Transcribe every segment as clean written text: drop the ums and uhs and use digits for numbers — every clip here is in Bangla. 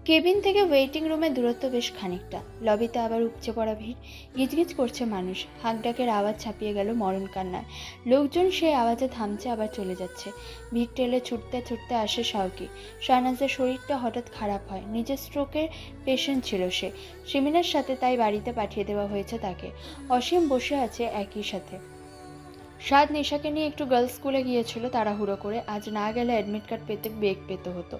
কেবিন থেকে ওয়েটিং রুমের দূরত্ব বেশ খানিকটা। লবিতে আবার উপচে পড়া ভিড়, গিজগিজ করছে মানুষ। হাঁক ডাকের আওয়াজ ছাপিয়ে গেল মরণ কান্নায়। লোকজন সেই আওয়াজে থামছে, আবার চলে যাচ্ছে। ভিড় টেলে ছুটতে ছুটতে আসে শাওকি। শাহনাজের শরীরটা হঠাৎ খারাপ হয়। নিজের স্ট্রোকের পেশেন্ট ছিল সে, সিমিনার সাথে, তাই বাড়িতে পাঠিয়ে দেওয়া হয়েছে তাকে। অসীম বসে আছে একই সাথে। সাদ নিশাকে নিয়ে একটু গার্লস স্কুলে গিয়েছিল তাড়াহুড়ো করে। আজ না গেলে অ্যাডমিট কার্ড পেতে বেগ পেতে হতো।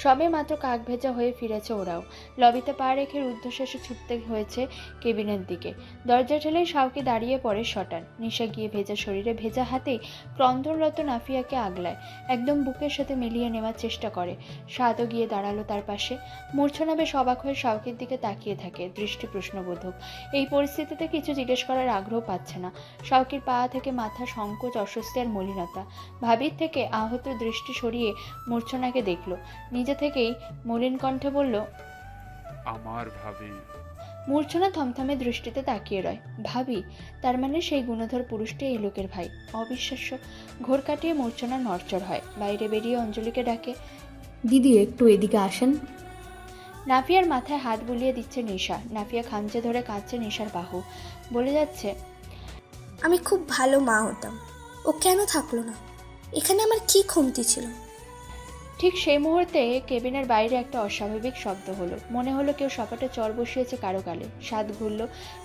সবে মাত্র কাক ভেজা হয়ে ফিরেছে ওরাও। লবিতে পা রেখে রুদ্ধশ্বাসে ছুটতে হয়েছে কেবিনের দিকে। দরজা ঠেলেই শাওকি দাঁড়িয়ে পড়ে শটান। নিশা গিয়ে ভেজা শরীরে ভেজা হাতেই ক্রন্দনরত নাফিয়াকে আগলায়, একদম বুকের সাথে মিলিয়ে নেওয়ার চেষ্টা করে। সাদও গিয়ে দাঁড়ালো তার পাশে। মূর্ছনা বেশ অবাক হয়ে শাওকির দিকে তাকিয়ে থাকে, দৃষ্টি প্রশ্নবোধক। এই পরিস্থিতিতে কিছু জিজ্ঞেস করার আগ্রহ পাচ্ছে না। শাওকির পা থেকে মাথা সংকোচ, অস্বস্তি আর মলিনতা। ভাবির থেকে আহত দৃষ্টি সরিয়ে মূর্ছনাকে দেখল। নিজে থেকেই মলিন কণ্ঠে বলল, আমার ভাবি। মূর্ছনা থমথমে দৃষ্টিতে তাকিয়ে রয়। ভাবি? তার মানে সেই গুণধর পুরুষটি এই লোকের ভাই। অবিশ্বাস্য। ঘোর কাটিয়ে মূর্ছনা নড়চড় হয়। বাইরে বেরিয়ে অঞ্জলিকে ডাকে, দিদি একটু এদিকে আসেন। নাফিয়ার মাথায় হাত বুলিয়ে দিচ্ছে নিশা। নাফিয়া খামচে ধরে কাঁদছে নিশার বাহু। বলে যাচ্ছে, আমি খুব ভালো মা হতাম, ও কেন থাকলো না? এখানে আমার কি কমতি ছিল? ঠিক সেই মুহূর্তে কেবিনের বাইরে একটা অস্বাভাবিক শব্দ হলো। মনে হলো কেউ সপাটে চর বসিয়েছে কারো গালে। স্বাদ ঘুরল।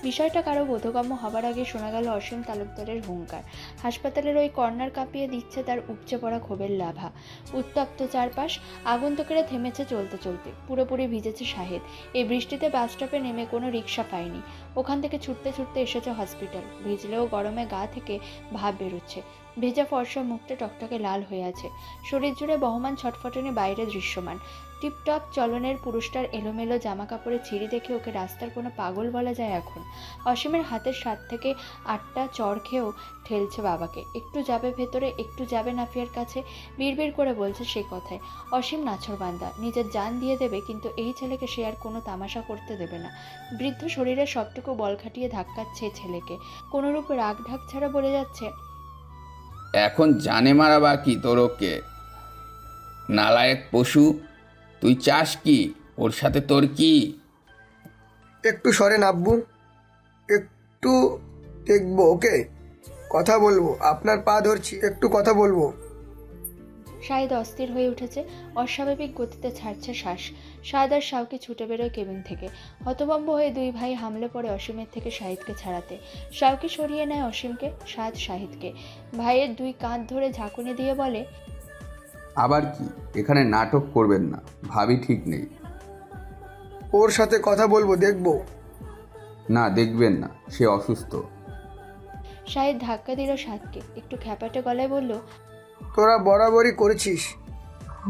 বিষয়টা কারো বোধগম্য হবার আগে শোনা গেল অসীম তালুকদারের হুঙ্কার। হাসপাতালের ওই কর্নার কাঁপিয়ে দিচ্ছে তার উপচে পড়া ক্ষোভের লাভা। উত্তপ্ত চারপাশ। আগন্তুকেরা থেমেছে চলতে চলতে। পুরোপুরি ভিজেছে শাহেদ। এই বৃষ্টিতে বাস স্টপে নেমে কোনো রিক্সা পায়নি। ওখান থেকে ছুটতে ছুটতে এসেছে হসপিটাল। ভিজলেও গরমে গা থেকে ভাব বেরোচ্ছে। ভেজা ফর্সা মুখটা টকটকে লাল হয়ে আছে। শরীর জুড়ে বহমান ছটফটানি বাইরে দৃশ্যমান। টিপটপ চলনের পুরুষটার এলোমেলো জামা কাপড়ে ছিঁড়ি দেখে ওকে রাস্তার কোনো পাগল বলা যায় এখন। অসীমের হাতের 7 থেকে 8টা চড় খেয়েও ঠেলছে বাবাকে। একটু যাবে ভেতরে, একটু যাবে নাফিয়ার কাছে, বিড়বিড় করে বলছে সেই কথায়। অসীম নাছোড়বান্দা, নিজের জান দিয়ে দেবে, কিন্তু এই ছেলেকে সে আর কোনো তামাশা করতে দেবে না। বৃদ্ধ শরীরের সবটুকু বল খাটিয়ে ধাক্কাচ্ছে ছেলেকে। কোনোরূপ রাগ ঢাক ছাড়া বলে যাচ্ছে, এখন জানে মারা বাকি তোর ওকে, নালায়েক পশু। তুই চাস কি? ওর সাথে তোর কি? একটু সরেন আব্বু, একটু দেখবো ওকে, কথা বলবো। আপনার পা ধরছি, একটু কথা বলবো। শাহেদ অস্থির হয়ে উঠেছে। অস্বাভাবিক গতিতে ছাড়ছে শ্বাস। শাহেদ আর শাওকি ছুটে বেরোয় কেবিন থেকে। হতভম্ব হয়ে দুই ভাই হামলে পড়ে অসীমের থেকে শাহিদকে ছাড়াতে। শাওকি সরিয়ে নেয় অসীমকে, শাহেদ শাহিদকে। ভাইয়ের দুই কাঁধ ধরে ঝাঁকুনি দিয়ে বলে, আবার কি? এখানে নাটক করবেন না, ভাবি ঠিক নেই। ওর সাথে কথা বলবো, দেখবো। না, দেখবেন না, সে অসুস্থ। শাহেদ ধাক্কা দিল শাদকে। একটু খ্যাপাটে গলায় বলল, তোরা বরাবরই করেছিস।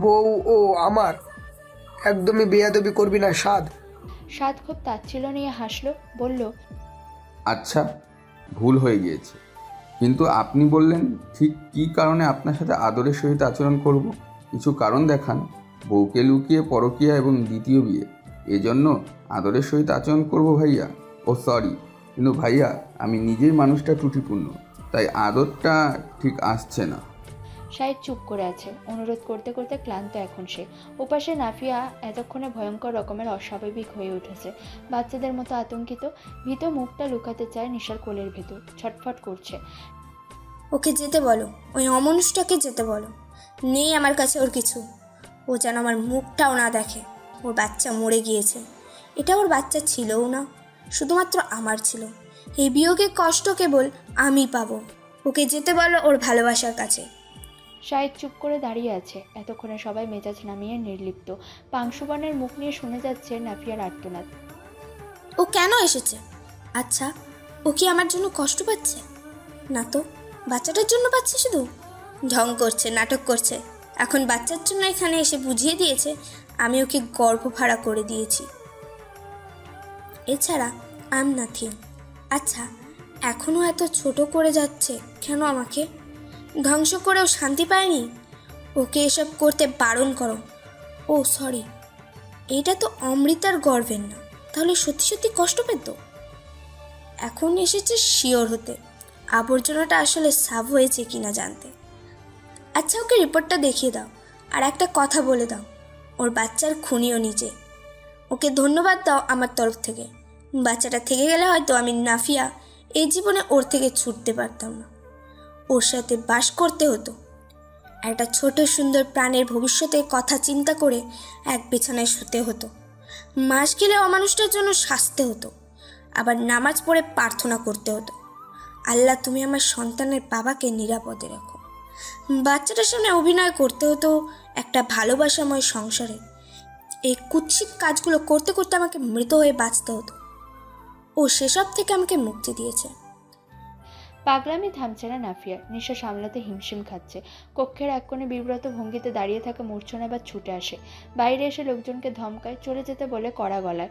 বউ ও আমার, একদমই বেয়াদবি করবি না সাদ। শাদ খুব তাচ্ছিল্য নিয়ে হাসলো, বলল, আচ্ছা, ভুল হয়ে গিয়েছে, কিন্তু আপনি বললেন ঠিক কী কারণে আপনার সাথে আদরের সহিত আচরণ করব? কিছু কারণ দেখান। বউকে লুকিয়ে পরকীয়া এবং দ্বিতীয় বিয়ে, এজন্য আদরের সহিত আচরণ করব ভাইয়া? ও সরি, কিন্তু ভাইয়া আমি নিজেই মানুষটা ত্রুটিপূর্ণ, তাই আদরটা ঠিক আসছে না। শাহেদ চুপ করে আছে। অনুরোধ করতে করতে ক্লান্ত এখন সে। ওপাশে নাফিয়া এতক্ষণে ভয়ঙ্কর রকমের অস্বাভাবিক হয়ে উঠেছে। বাচ্চাদের মতো আতঙ্কিত, ভীত মুখটা লুকাতে চায় নিশার কোলের ভেতর। ছটফট করছে। ওকে যেতে বলো, ওই অমানুষটাকে যেতে বলো। নেই আমার কাছে ওর কিছু। ও যেন আমার মুখটাও না দেখে। ওর বাচ্চা মরে গিয়েছে, এটা ওর বাচ্চা ছিলও না, শুধুমাত্র আমার ছিল। এই বিয়োগে কষ্ট কেবল আমি পাবো। ওকে যেতে বলো ওর ভালোবাসার কাছে। শাহেদ চুপ করে দাঁড়িয়ে আছে। এতক্ষণে সবাই মেজাজ নামিয়ে নির্লিপ্ত। পাংশুবনের মুখ নিয়ে শুনে যাচ্ছে নাফিয়ার আর্তনাদ। ও কেন এসেছে? আচ্ছা, ও কি আমার জন্য কষ্ট পাচ্ছে? না তো, বাচ্চাটার জন্য পাচ্ছে শুধু। ঢং করছে, নাটক করছে। এখন বাচ্চার জন্য এখানে এসে বুঝিয়ে দিয়েছে আমি ওকে গর্ভভাড়া করে দিয়েছি। এছাড়া আই এম নাথিং। আচ্ছা, এখনও এত ছোট করে যাচ্ছে কেন আমাকে? ধ্বংস করেও শান্তি পায়নি? ওকে এসব করতে বারণ করো। ও সরি, এইটা তো অমৃতার গর্বের না, তাহলে সত্যি সত্যি কষ্ট পেত। এখন এসেছে শিওর হতে আবর্জনাটা আসলে সাফ হয়েছে কিনা জানতে। আচ্ছা, ওকে রিপোর্টটা দেখিয়ে দাও, আর একটা কথা বলে দাও, ওর বাচ্চার খুনিও নিজে। ওকে ধন্যবাদ দাও আমার তরফ থেকে। বাচ্চাটা থেকে গেলে হয়তো আমি নাফিয়া এই জীবনে ওর থেকে ছুটতে পারতাম না, ওর সাথে বাস করতে হতো। একটা ছোট সুন্দর প্রাণের ভবিষ্যতের কথা চিন্তা করে এক বিছানায় শুতে হতো। মাস গেলে অমানুষটার জন্য শাস্তে হতো, আবার নামাজ পড়ে প্রার্থনা করতে হতো, আল্লাহ তুমি আমার সন্তানের বাবাকে নিরাপদে রাখো। বাচ্চাটার সামনে অভিনয় করতে হতো একটা ভালোবাসাময় সংসারে। এই কুৎসিত কাজগুলো করতে করতে আমাকে মৃত হয়ে বাঁচতে হতো। ও সেসব থেকে আমাকে মুক্তি দিয়েছে। পাগলামি থামছে না নাফিয়ার। নিশা সামলাতে হিমশিম খাচ্ছে। কক্ষের এক কোণে বিব্রত ভঙ্গিতে দাঁড়িয়ে থাকা মূর্ছনা এবার ছুটে আসে। বাইরে এসে লোকজনকে ধমকায়, চলে যেতে বলে কড়া গলায়।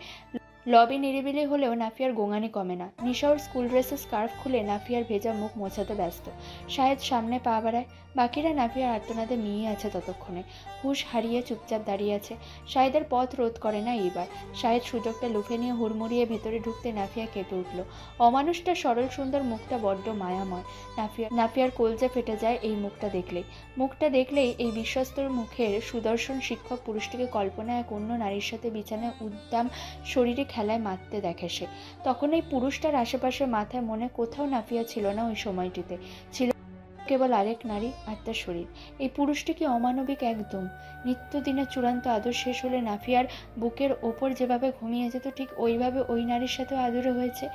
লবি নিরিবিলি হলেও নাফিয়ার গোঙানি কমে না। নিশা ওর স্কুল ড্রেসের স্কার্ফ খুলে নাফিয়ার ভেজা মুখ মোছাতে ব্যস্ত। শাহেদ সামনে পা বাড়ায়। বাকিরা নাফিয়ার আর্তনাদে মিয়ে আছে ততক্ষণে। হুঁশ হারিয়ে চুপচাপ দাঁড়িয়ে আছে। শাহেদের পথ রোধ করে না এইবার। শাহেদ সুযোগটা লুফে নিয়ে হুড়মুড়িয়ে ভেতরে ঢুকতে নাফিয়া কেঁপে উঠল। অমানুষটা সরল সুন্দর মুখটা বড্ড মায়াময়। নাফিয়ার কলজা ফেটে যায় এই মুখটা দেখলেই এই বিশ্বস্তর মুখের সুদর্শন শিক্ষক পুরুষটিকে কল্পনায় এক অন্য নারীর সাথে বিছানায় উদ্দাম শরীরে খেলায় মারতে দেখে সে। তখন এই পুরুষটার আশেপাশে মাথায় মনে কোথাও নাফিয়া ছিল না। ওই সময়টিতে ছিল কেবল আরেক নারী আর তার শরীর। এই পুরুষটি কি অমানবিক একদম। নিত্যদিনের চূড়ান্ত আদর শেষ হলে নাফিয়ার বুকের ওপর যেভাবে ঘুমিয়ে যেত, ঠিক ওইভাবে ওই নারীর সাথেও আদরে হয়েছে।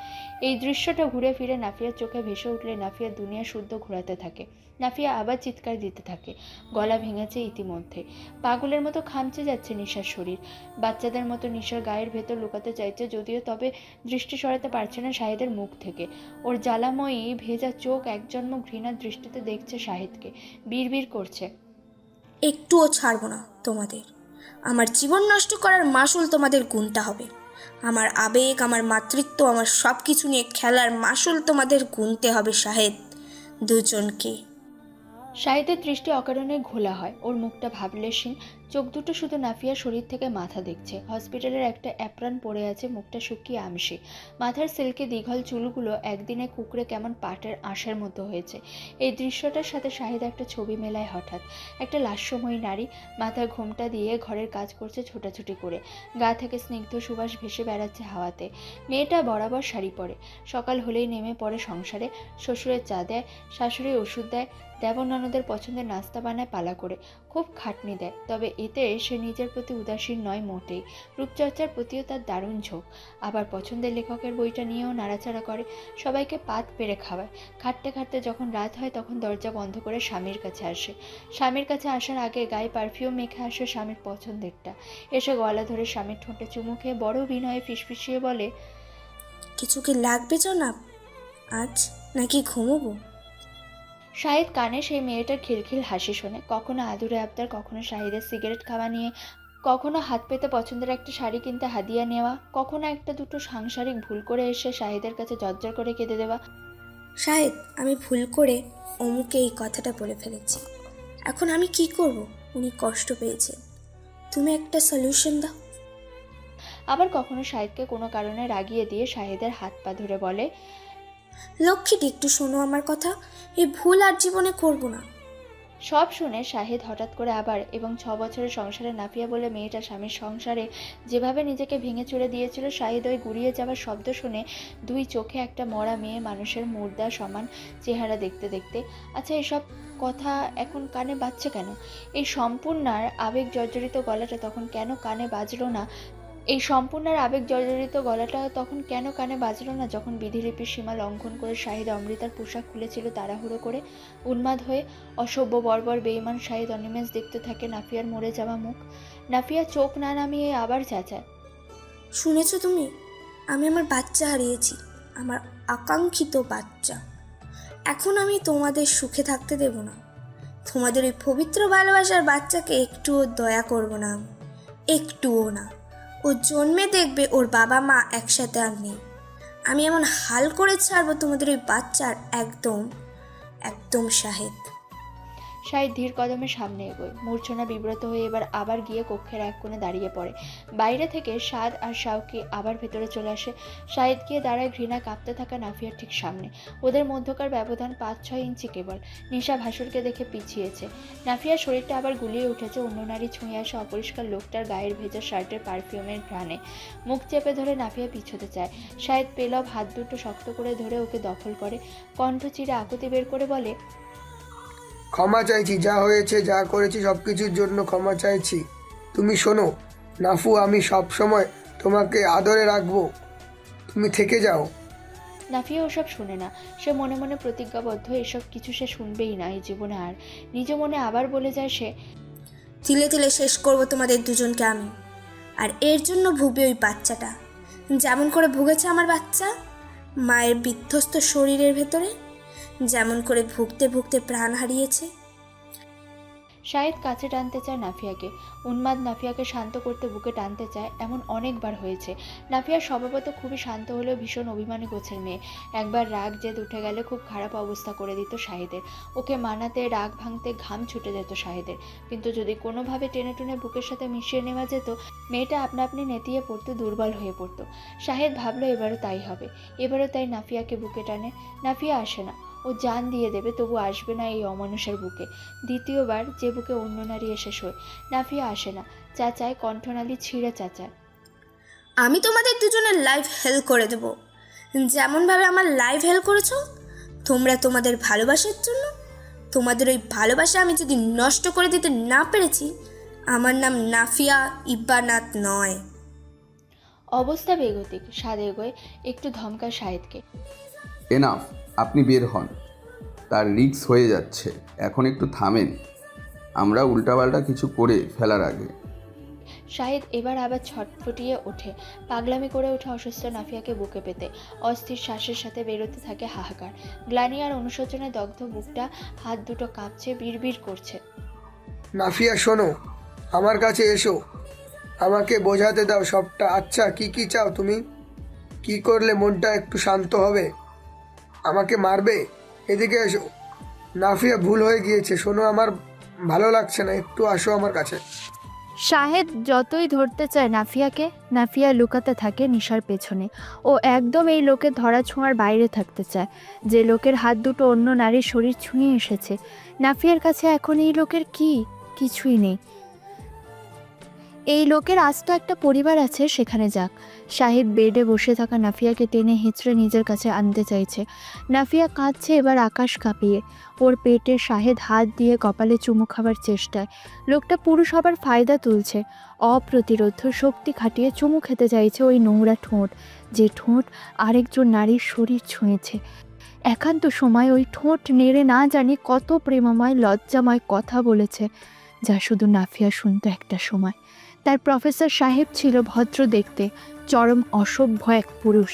এই দৃশ্যটা ঘুরে ফিরে নাফিয়ার চোখে ভেসে উঠলে নাফিয়ার দুনিয়া শুদ্ধ ঘোরাতে থাকে। নাফিয়া আবার চিৎকার দিতে থাকে। গলা ভেঙেছে ইতিমধ্যে। পাগলের মতো খামচে যাচ্ছে নিশার শরীর। বাচ্চাদের মতো নিশার গায়ের ভেতর লুকাতে চাইছে যদিও, তবে দৃষ্টি সরাতে পারছে না শাহিদের মুখ থেকে। ওর জ্বালাময়ী ভেজা চোখ একজন্ম ঘৃণার দৃষ্টিতে দেখছে শাহিদকে। বিড়বিড় করছে, একটুও ছাড়বো না তোমাদের। আমার জীবন নষ্ট করার মাসুল তোমাদের গুনতে হবে। আমার আবেগ, আমার মাতৃত্ব, আমার সব কিছু নিয়ে খেলার মাসুল তোমাদের গুনতে হবে শাহেদ, দুজনকে। শাহিদের দৃষ্টি অকারণে ঘোলা হয়। ওর মুখটা ভাবলেশীন, চোখ দুটো শুধু নাফিয়ার শরীর থেকে মাথা দেখছে। হসপিটালের একটা অ্যাপ্রন পরে আছে, মুখটা শুকিয়ে আমসি। মাথার সিল্কে দীঘল চুলগুলো একদিনে কুকড়ে কেমন পাটের আঁশের মতো হয়েছে। এই দৃশ্যটার সাথে শাহিদ একটা ছবি মেলায় হঠাৎ। একটা লাস্যময়ী নারী মাথার ঘোমটা দিয়ে ঘরের কাজ করছে ছোটাছুটি করে। গা থেকে স্নিগ্ধ সুবাস ভেসে বেড়াচ্ছে হাওয়াতে। মেয়েটা বরাবর শাড়ি পরে। সকাল হলেই নেমে পড়ে সংসারে। শ্বশুরের চা দেয়, শাশুড়ি ওষুধ দেয়, দেবর ননদের পছন্দের নাস্তা বানায় পালা করে। খুব খাটনি দেয়, তবে এতে সে নিজের প্রতি উদাসীন নয় মোটেই। রূপচর্চার প্রতিও তার দারুণ ঝোঁক। আবার পছন্দের লেখকের বইটা নিয়েও নাড়াচাড়া করে। সবাইকে পাত পেরে খাওয়ায়। খাটতে খাটতে যখন রাত হয় তখন দরজা বন্ধ করে স্বামীর কাছে আসে। স্বামীর কাছে আসার আগে গায়ে পারফিউম মেখে আসে স্বামীর পছন্দেরটা। এসে গলা ধরে স্বামীর ঠোঁটে চুমু খেয়ে বড় বিনয়ে ফিসফিসিয়ে বলে, কিছু কি লাগবে জনাব আজ, নাকি ঘুমোবো? শাহিদ কানে সেই মেয়েটার খিলখিল হাসি শোনে। কখনো আদুরে আবদার, কখনো শাহিদের সিগারেট খাওয়া নিয়ে, কখনো হাত পেতে পছন্দের একটা শাড়ি কিনতে হাদিয়া নেওয়া, কখনো একটা দুটো সাংসারিক ভুল করে এসে শাহিদের কাছে জর্জর করে কেঁদে দেওয়া। শাহেদ, আমি ভুল করে অমুকে এই কথাটা বলে ফেলেছি। এখন আমি কি করব? উনি কষ্ট পেয়েছেন, তুমি একটা সলিউশন দাও। আবার কখনো শাহিদকে কোনো কারণে রাগিয়ে দিয়ে শাহিদের হাত পা ধরে বলে, লক্ষ্মীটি, একটু শোনো আমার কথা, এই ভুল আর জীবনে করব না। সব শুনে শাহিদ হঠাৎ করে আবার এবং 6 বছরের সংসারে নাফিয়া বলে মেয়েটা স্বামীর সংসারে যেভাবে নিজেকে ভেঙে চুরে দিয়েছিল, শাহিদ ওই গুড়িয়ে যাওয়ার শব্দ শুনে দুই চোখে একটা মরা মেয়ে মানুষের মুর্দা সমান চেহারা দেখতে দেখতে, আচ্ছা এসব কথা এখন কানে বাজছে কেন? এই সম্পূর্ণার আবেগ জর্জরিত গলাটা তখন কেন কানে বাজলো না? তখন কেন কানে বাজলো না যখন বিধিলিপির সীমা লঙ্ঘন করে শাহিদ অমৃতার পোশাক খুলেছিল তাড়াহুড়ো করে? উন্মাদ হয়ে অসভ্য বর্বর বেঈমান শাহিদ অনিমেষ দেখতে থাকে নাফিয়ার মরে যাওয়া মুখ। নাফিয়া চোখ না নামিয়ে আবার চেঁচায়, শুনেছো তুমি? আমি আমার বাচ্চা হারিয়েছি, আমার আকাঙ্ক্ষিত বাচ্চা। এখন আমি তোমাদের সুখে থাকতে দেব না। তোমাদের ওই পবিত্র ভালোবাসার বাচ্চাকে একটুও দয়া করব না আমি, একটুও না। ও জন্মে দেখবে ওর বাবা মা একসাথে আর নেই। আমি এমন হাল করে ছাড়বো তোমাদের ওই বাচ্চার, একদম একদম শাহেদ। শাহিদ ধীর কদমে সামনে এগোয়। মূর্ছনা বিব্রত হয়ে এবার আবার গিয়ে কক্ষের এক কোণে দাঁড়িয়ে পড়ে। বাইরে থেকে সাদ আর শাওকি আবার ভেতরে চলে আসে। শাহিদ গিয়ে দাঁড়ায় ঘৃণা কাঁপতে থাকা নাফিয়ার ঠিক সামনে। ওদের মধ্যকার ব্যবধান 5-6 ইঞ্চি কেবল। নিশা ভাসুরকে দেখে পিছিয়েছে। নাফিয়ার শরীরটা আবার গুলিয়ে উঠেছে অন্য নারী ছুঁয়ে আসা অপরিষ্কার লোকটার গায়ের ভেজা শার্টের পারফিউমের ঘ্রাণে। মুখ চেপে ধরে নাফিয়া পিছোতে চায়। শাহিদ পেলব হাত দুটো শক্ত করে ধরে ওকে দখল করে, কণ্ঠ চিরে আকুতি বের করে বলে, ক্ষমা চাইছি, যা হয়েছে, যা করেছি সব কিছুর জন্য ক্ষমা চাইছি। তুমি শোনো নাফু, আমি সব সময় তোমাকে আদরে রাখবো, তুমি থেকে যাও। নাফিয়া ওসব শুনে না। সে মনে মনে প্রতিজ্ঞাবদ্ধ এসব কিছু সে শুনবেই না এই জীবনে। আর নিজ মনে আবার বলে যায় সে, তিলে তিলে শেষ করব তোমাদের দুজনকে আমি। আর এর জন্য ভুগবে ওই বাচ্চাটা, যেমন করে ভুগেছে আমার বাচ্চা মায়ের বিধ্বস্ত শরীরের ভেতরে, যেমন করে ভুগতে ভুগতে প্রাণ হারিয়েছে। শাহিদ কাছে টানতে চায় নাফিয়াকে। উন্মাদ নাফিয়াকে শান্ত করতে বুকে টানতে চায়। এমন অনেকবার হয়েছে। নাফিয়া স্বভাবত খুবই শান্ত হলেও ভীষণ অভিমানী গোছের মেয়ে। একবার রাগ জেদ উঠে গেলে খুব খারাপ অবস্থা করে দিত শাহিদের। ওকে মানাতে, রাগ ভাঙতে ঘাম ছুটে যেত শাহিদের। কিন্তু যদি কোনোভাবে টেনে টুনে বুকের সাথে মিশিয়ে নেওয়া যেত, মেয়েটা আপনা আপনি নেতিয়ে পড়তো, দুর্বল হয়ে পড়তো। শাহিদ ভাবলো এবারও তাই হবে। এবারও তাই নাফিয়াকে বুকে টানে। নাফিয়া আসে না। ও জান দিয়ে দেবে, তবু আসবে না এই অমানুষের বুকে। দ্বিতীয়বার যে বুকে অন্য নারী এসে শোয়। নাফিয়া আসে না। চাচায় কণ্ঠনালী ছিঁড়ে চাচায়, আমি তোমাদের দুজনের লাইফ হেল করে দেব, যেমনভাবে আমার লাইফ হেল করেছো তোমরা তোমাদের ভালোবাসার জন্য। তোমাদের ওই ভালোবাসা আমি যদি নষ্ট করে দিতে না পেরেছি, আমার নাম নাফিয়া ইব্বানাত নয়। অবস্থা বেগতিক। সাদ এগোয়, একটু ধমকায় শাহিদকে। এনাফ, আপনি বের হন, তার রিস্ক হয়ে যাচ্ছে, এখন একটু থামেন, আমরা উল্টাপাল্টা কিছু করে ফেলার আগে। শাহিদ এবার আবার ছটফটিয়ে ওঠে, পাগলামি করে ওঠে অসুস্থ নাফিয়াকে বুকে পেতে। অস্থির শ্বাসের সাথে বেরোতে থাকে হাহাকার। গ্লানি আর অনুশোচনে দগ্ধ বুকটা, হাত দুটো কাঁপছে, বিড়বিড় করছে। নাফিয়া শোনো, আমার কাছে এসো, আমাকে বোঝাতে দাও সবটা। আচ্ছা, কি কি চাও তুমি? কি করলে মনটা একটু শান্ত হবে? আমাকে মারবে? এদিকে এসো। নাফিয়া, ভুল হয়ে গিয়েছে, শোনো, আমার ভালো লাগছে না, একটু আসো আমার কাছে। শাহেদ যতই ধরতে চায় নাফিয়াকে, নাফিয়া লুকাতে থাকে নিশার পেছনে। ও একদম এই লোকের ধরা ছোঁয়ার বাইরে থাকতে চায়, যে লোকের হাত দুটো অন্য নারীর শরীর ছুঁয়ে এসেছে। নাফিয়ার কাছে এখন এই লোকের কিছুই নেই। এই লোকের আজ তো একটা পরিবার আছে, সেখানে যাক। শাহিদ বেডে বসে থাকা নাফিয়াকে টেনে হিঁচড়ে নিজের কাছে আনতে চাইছে। নাফিয়া কাঁদছে এবার আকাশ কাঁপিয়ে। ওর পেটে শাহেদ হাত দিয়ে কপালে চুমু খাবার চেষ্টায়। লোকটা পুরুষ হবার ফায়দা তুলছে। অপ্রতিরোধ শক্তি খাটিয়ে চুমু খেতে চাইছে ওই নোংরা ঠোঁট, যে ঠোঁট আরেকজন নারীর শরীর ছুঁয়েছে। একান্ত সময় ওই ঠোঁট নেড়ে না জানি কত প্রেমময় লজ্জাময় কথা বলেছে, যা শুধু নাফিয়া শুনতো একটা সময়। তার প্রফেসর সাহেব ছিল ভদ্র দেখতে, চরম অসভ্য এক পুরুষ।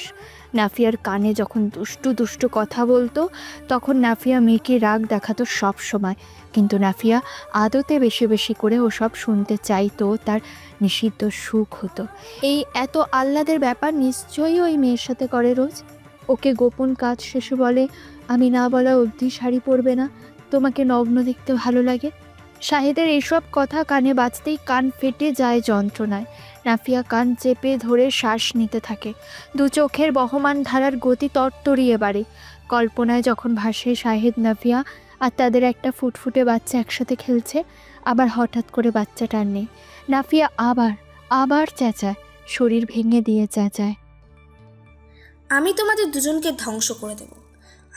নাফিয়ার কানে যখন দুষ্টু দুষ্টু কথা বলতো, তখন নাফিয়া মেয়েকে রাগ দেখাতো সব সময়। কিন্তু নাফিয়া আদতে বেশি বেশি করে ওসব শুনতে চাইতো, তার নিষিদ্ধ সুখ হতো। এই এত আহ্লাদের ব্যাপার নিশ্চয়ই ওই মেয়ের সাথে করে রোজ। ওকে গোপন কাজ শেষে বলে, আমি না বলা অবধি শাড়ি পরবে না, তোমাকে নগ্ন দেখতে ভালো লাগে। শাহিদের এইসব কথা কানে বাজতেই কান ফেটে যায় যন্ত্রণায়। নাফিয়া কান চেপে ধরে শ্বাস নিতে থাকে। দু চোখের বহমান ধারার গতি তরতরিয়ে বাড়ে। কল্পনায় যখন ভাসে শাহিদ, নাফিয়া আর তাদের একটা ফুটফুটে বাচ্চা একসাথে খেলছে, আবার হঠাৎ করে বাচ্চাটা আর নেই। নাফিয়া আবার চেঁচায়, শরীর ভেঙে দিয়ে চেঁচায়, আমি তোমাদের দুজনকে ধ্বংস করে দেব।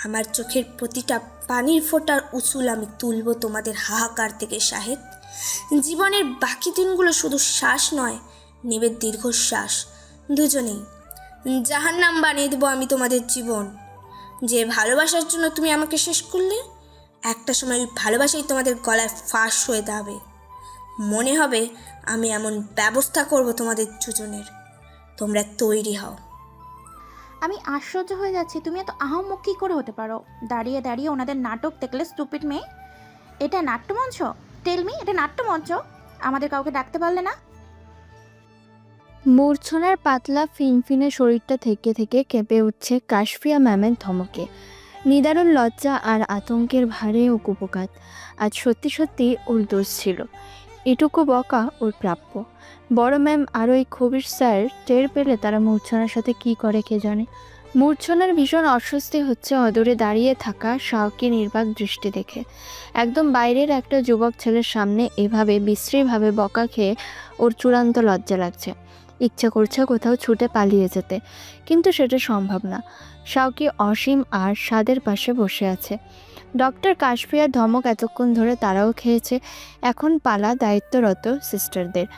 আমার চোখের প্রতিটা পানির ফোঁটার উসুল আমি তুলব তোমাদের হাহাকার থেকে শাহেদ। জীবনের বাকি দিনগুলো শুধু শ্বাস নয়, নেবে দীর্ঘশ্বাস। দুজনেই জাহান্নাম বানিয়ে দেবো আমি তোমাদের জীবন। যে ভালোবাসার জন্য তুমি আমাকে শেষ করলে, একটা সময় ওই ভালোবাসাই তোমাদের গলায় ফাঁস হয়ে দাঁড়াবে। মনে হবে আমি এমন ব্যবস্থা করব তোমাদের দুজনের, তোমরা তৈরি হও। আমি আশ্চর্য হয়ে যাচ্ছি, তুমি এত আহাম্মক কী করে হতে পারো? দাঁড়িয়ে দাঁড়িয়ে ওনাদের নাটক দেখলে স্টুপিড মেয়ে। এটা নাট্যমঞ্চ? টেলমি, এটা নাট্যমঞ্চ? আমাদের কাউকে ডাকতে পারলে না? মূর্ছনার পাতলা ফিনফিনে শরীরটা থেকে থেকে কেঁপে উঠছে কাশফিয়া ম্যামের ধমকে। নিদারুণ লজ্জা আর আতঙ্কের ভারে ও কুপকাত। আজ সত্যি সত্যি ওর দোষ ছিল, এটুকু বকা ওর প্রাপ্য। বড় ম্যাম আর ওই খবির স্যার টের পেলে তারা মূর্ছনার সাথে কি করে কে জানে। মূর্ছনার ভীষণ অস্বস্তি হচ্ছে অদূরে দাঁড়িয়ে থাকা শাওকে নির্বাক দৃষ্টি দেখে। একদম বাইরের একটা যুবক ছেলের সামনে এভাবে বিশ্রীভাবে বকা খেয়ে ওর চূড়ান্ত লজ্জা লাগছে। ইচ্ছে করছে কোথাও ছুটে পালিয়ে যেতে, কিন্তু সেটা সম্ভব না। শাওকি অসীম আর স্বাদের পাশে বসে আছে। ডক্টর কাশফিয়ার ধমক এতক্ষণ ধরে তারাও খেয়েছে, এখন পালা দায়িত্বরত সিস্টারদের।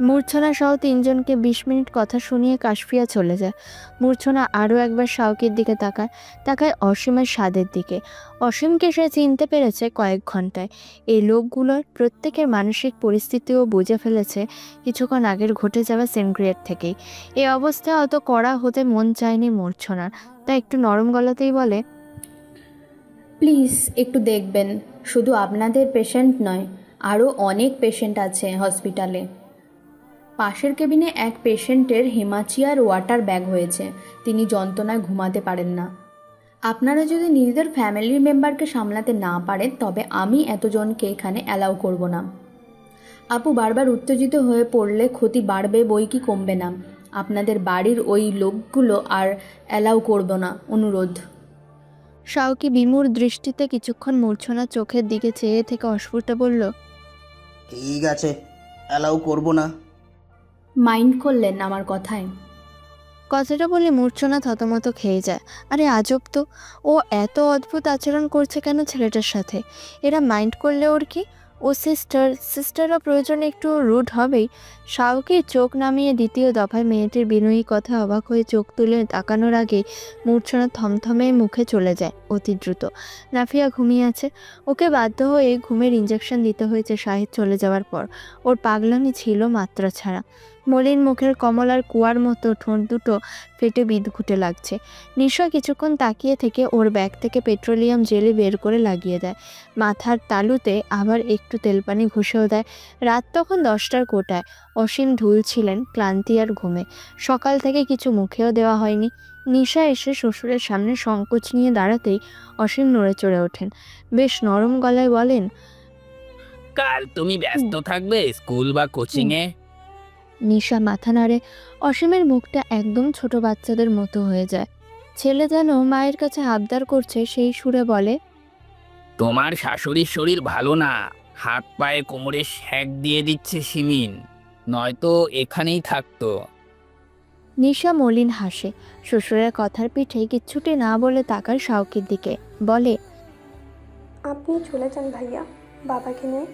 মূর্ছনা সহ 3 জনকে 20 মিনিট কথা শুনিয়ে কাশফিয়া চলে যায়। মূর্ছনা আরও একবার শাওকির দিকে তাকায় অসীমের স্বাদের দিকে। অসীমকে সে চিনতে পেরেছে কয়েক ঘন্টায়। এই লোকগুলোর প্রত্যেকের মানসিক পরিস্থিতিও বুঝে ফেলেছে কিছুক্ষণ আগের ঘটে যাওয়া সিনক্রিয়েট থেকেই। এই অবস্থায় অত কড়া হতে মন চায়নি মূর্ছনার, তাই একটু নরম গলাতেই বলে, প্লিজ একটু দেখবেন, শুধু আপনাদের পেশেন্ট নয়, আরও অনেক পেশেন্ট আছে হসপিটালে। পাশের কেবিনে এক পেশেন্টের হিমাচিয়ার ওয়াটার ব্যাগ হয়েছে, তিনি যন্ত্রণায় ঘুমাতে পারেন না। আপনারা যদি নিজেদের ফ্যামিলির মেম্বারকে সামলাতে না পারেন তবে আমি এতজনকে এখানে অ্যালাউ করব না। আপু বারবার উত্তেজিত হয়ে পড়লে ক্ষতি বাড়বে বই কি কমবে না। আপনাদের বাড়ির ওই লোকগুলো আর অ্যালাউ করব না, অনুরোধ। শাওকি বিমূঢ় দৃষ্টিতে কিছুক্ষণ মূর্ছনার চোখের দিকে চেয়ে থেকে অস্ফুট বলল, ঠিক আছে, অ্যালাউ করব না। মাইন্ড করলেন আমার কথায়? কথাটা বলে মূর্ছনা থতমত খেয়ে যায়। আরে আজব তো, ও এত অদ্ভুত আচরণ করছে কেন ছেলেটার সাথে? এরা মাইন্ড করলে ওর কি? ও সিস্টাররা প্রয়োজনে একটু রুড হবেই। শাওকে চোখ নামিয়ে দ্বিতীয় দফায় মেয়েটির বিনয়ী কথা অবাক হয়ে চোখ তুলে তাকানোর আগে মূর্ছনা থমথমে মুখে চলে যায় অতি দ্রুত। নাফিয়া ঘুমিয়ে আছে, ওকে বাধ্য হয়ে ঘুমের ইঞ্জেকশন দিতে হয়েছে শাহিদ চলে যাওয়ার পর। ওর পাগলামি ছিল মাত্রা ছাড়া। মলিন মুখের কমলার কুয়ার মতো ঠোঁট দুটো ফেটে বিদঘুটে লাগছে। নিশা কিছুক্ষণ তাকিয়ে থেকে ওর ব্যাগ থেকে পেট্রোলিয়াম জেলি বের করে লাগিয়ে দেয়। মাথার তালুতে আবার একটু তেলপানি ঘষেও দেয়। রাত তখন 10টার কোটায়। অসীম ঢুলছিলেন ক্লান্তি আর ঘুমে। সকাল থেকে কিছু মুখেও দেওয়া হয়নি। নিশা এসে শ্বশুরের সামনে সংকোচ নিয়ে দাঁড়াতেই অসীম নড়ে চড়ে ওঠেন। বেশ নরম গলায় বলেন, কাল তুমি ব্যস্ত থাকবে স্কুল বা কোচিংয়ে? নিশা মাথা নাড়ে। অসীমের মুখটা একদম ছোট বাচ্চাদের মতো হয়ে যায়। ছেলে যেন মায়ের কাছে আবদার করছে সেই সুরে বলে, তোমার শাশুড়ির শরীর ভালো না, হাত পায়ে কোমরে শ্যাক দিয়ে দিচ্ছে সিমিন, নয়তো এখানেই থাকতো। নিশা মলিন হাসে। শ্বশুরের কথার পিঠে কিচ্ছুটি না বলে তাকার শাওকের দিকে, বলে, আপনি চলে যান ভাইয়া, বাবাকে নিয়ে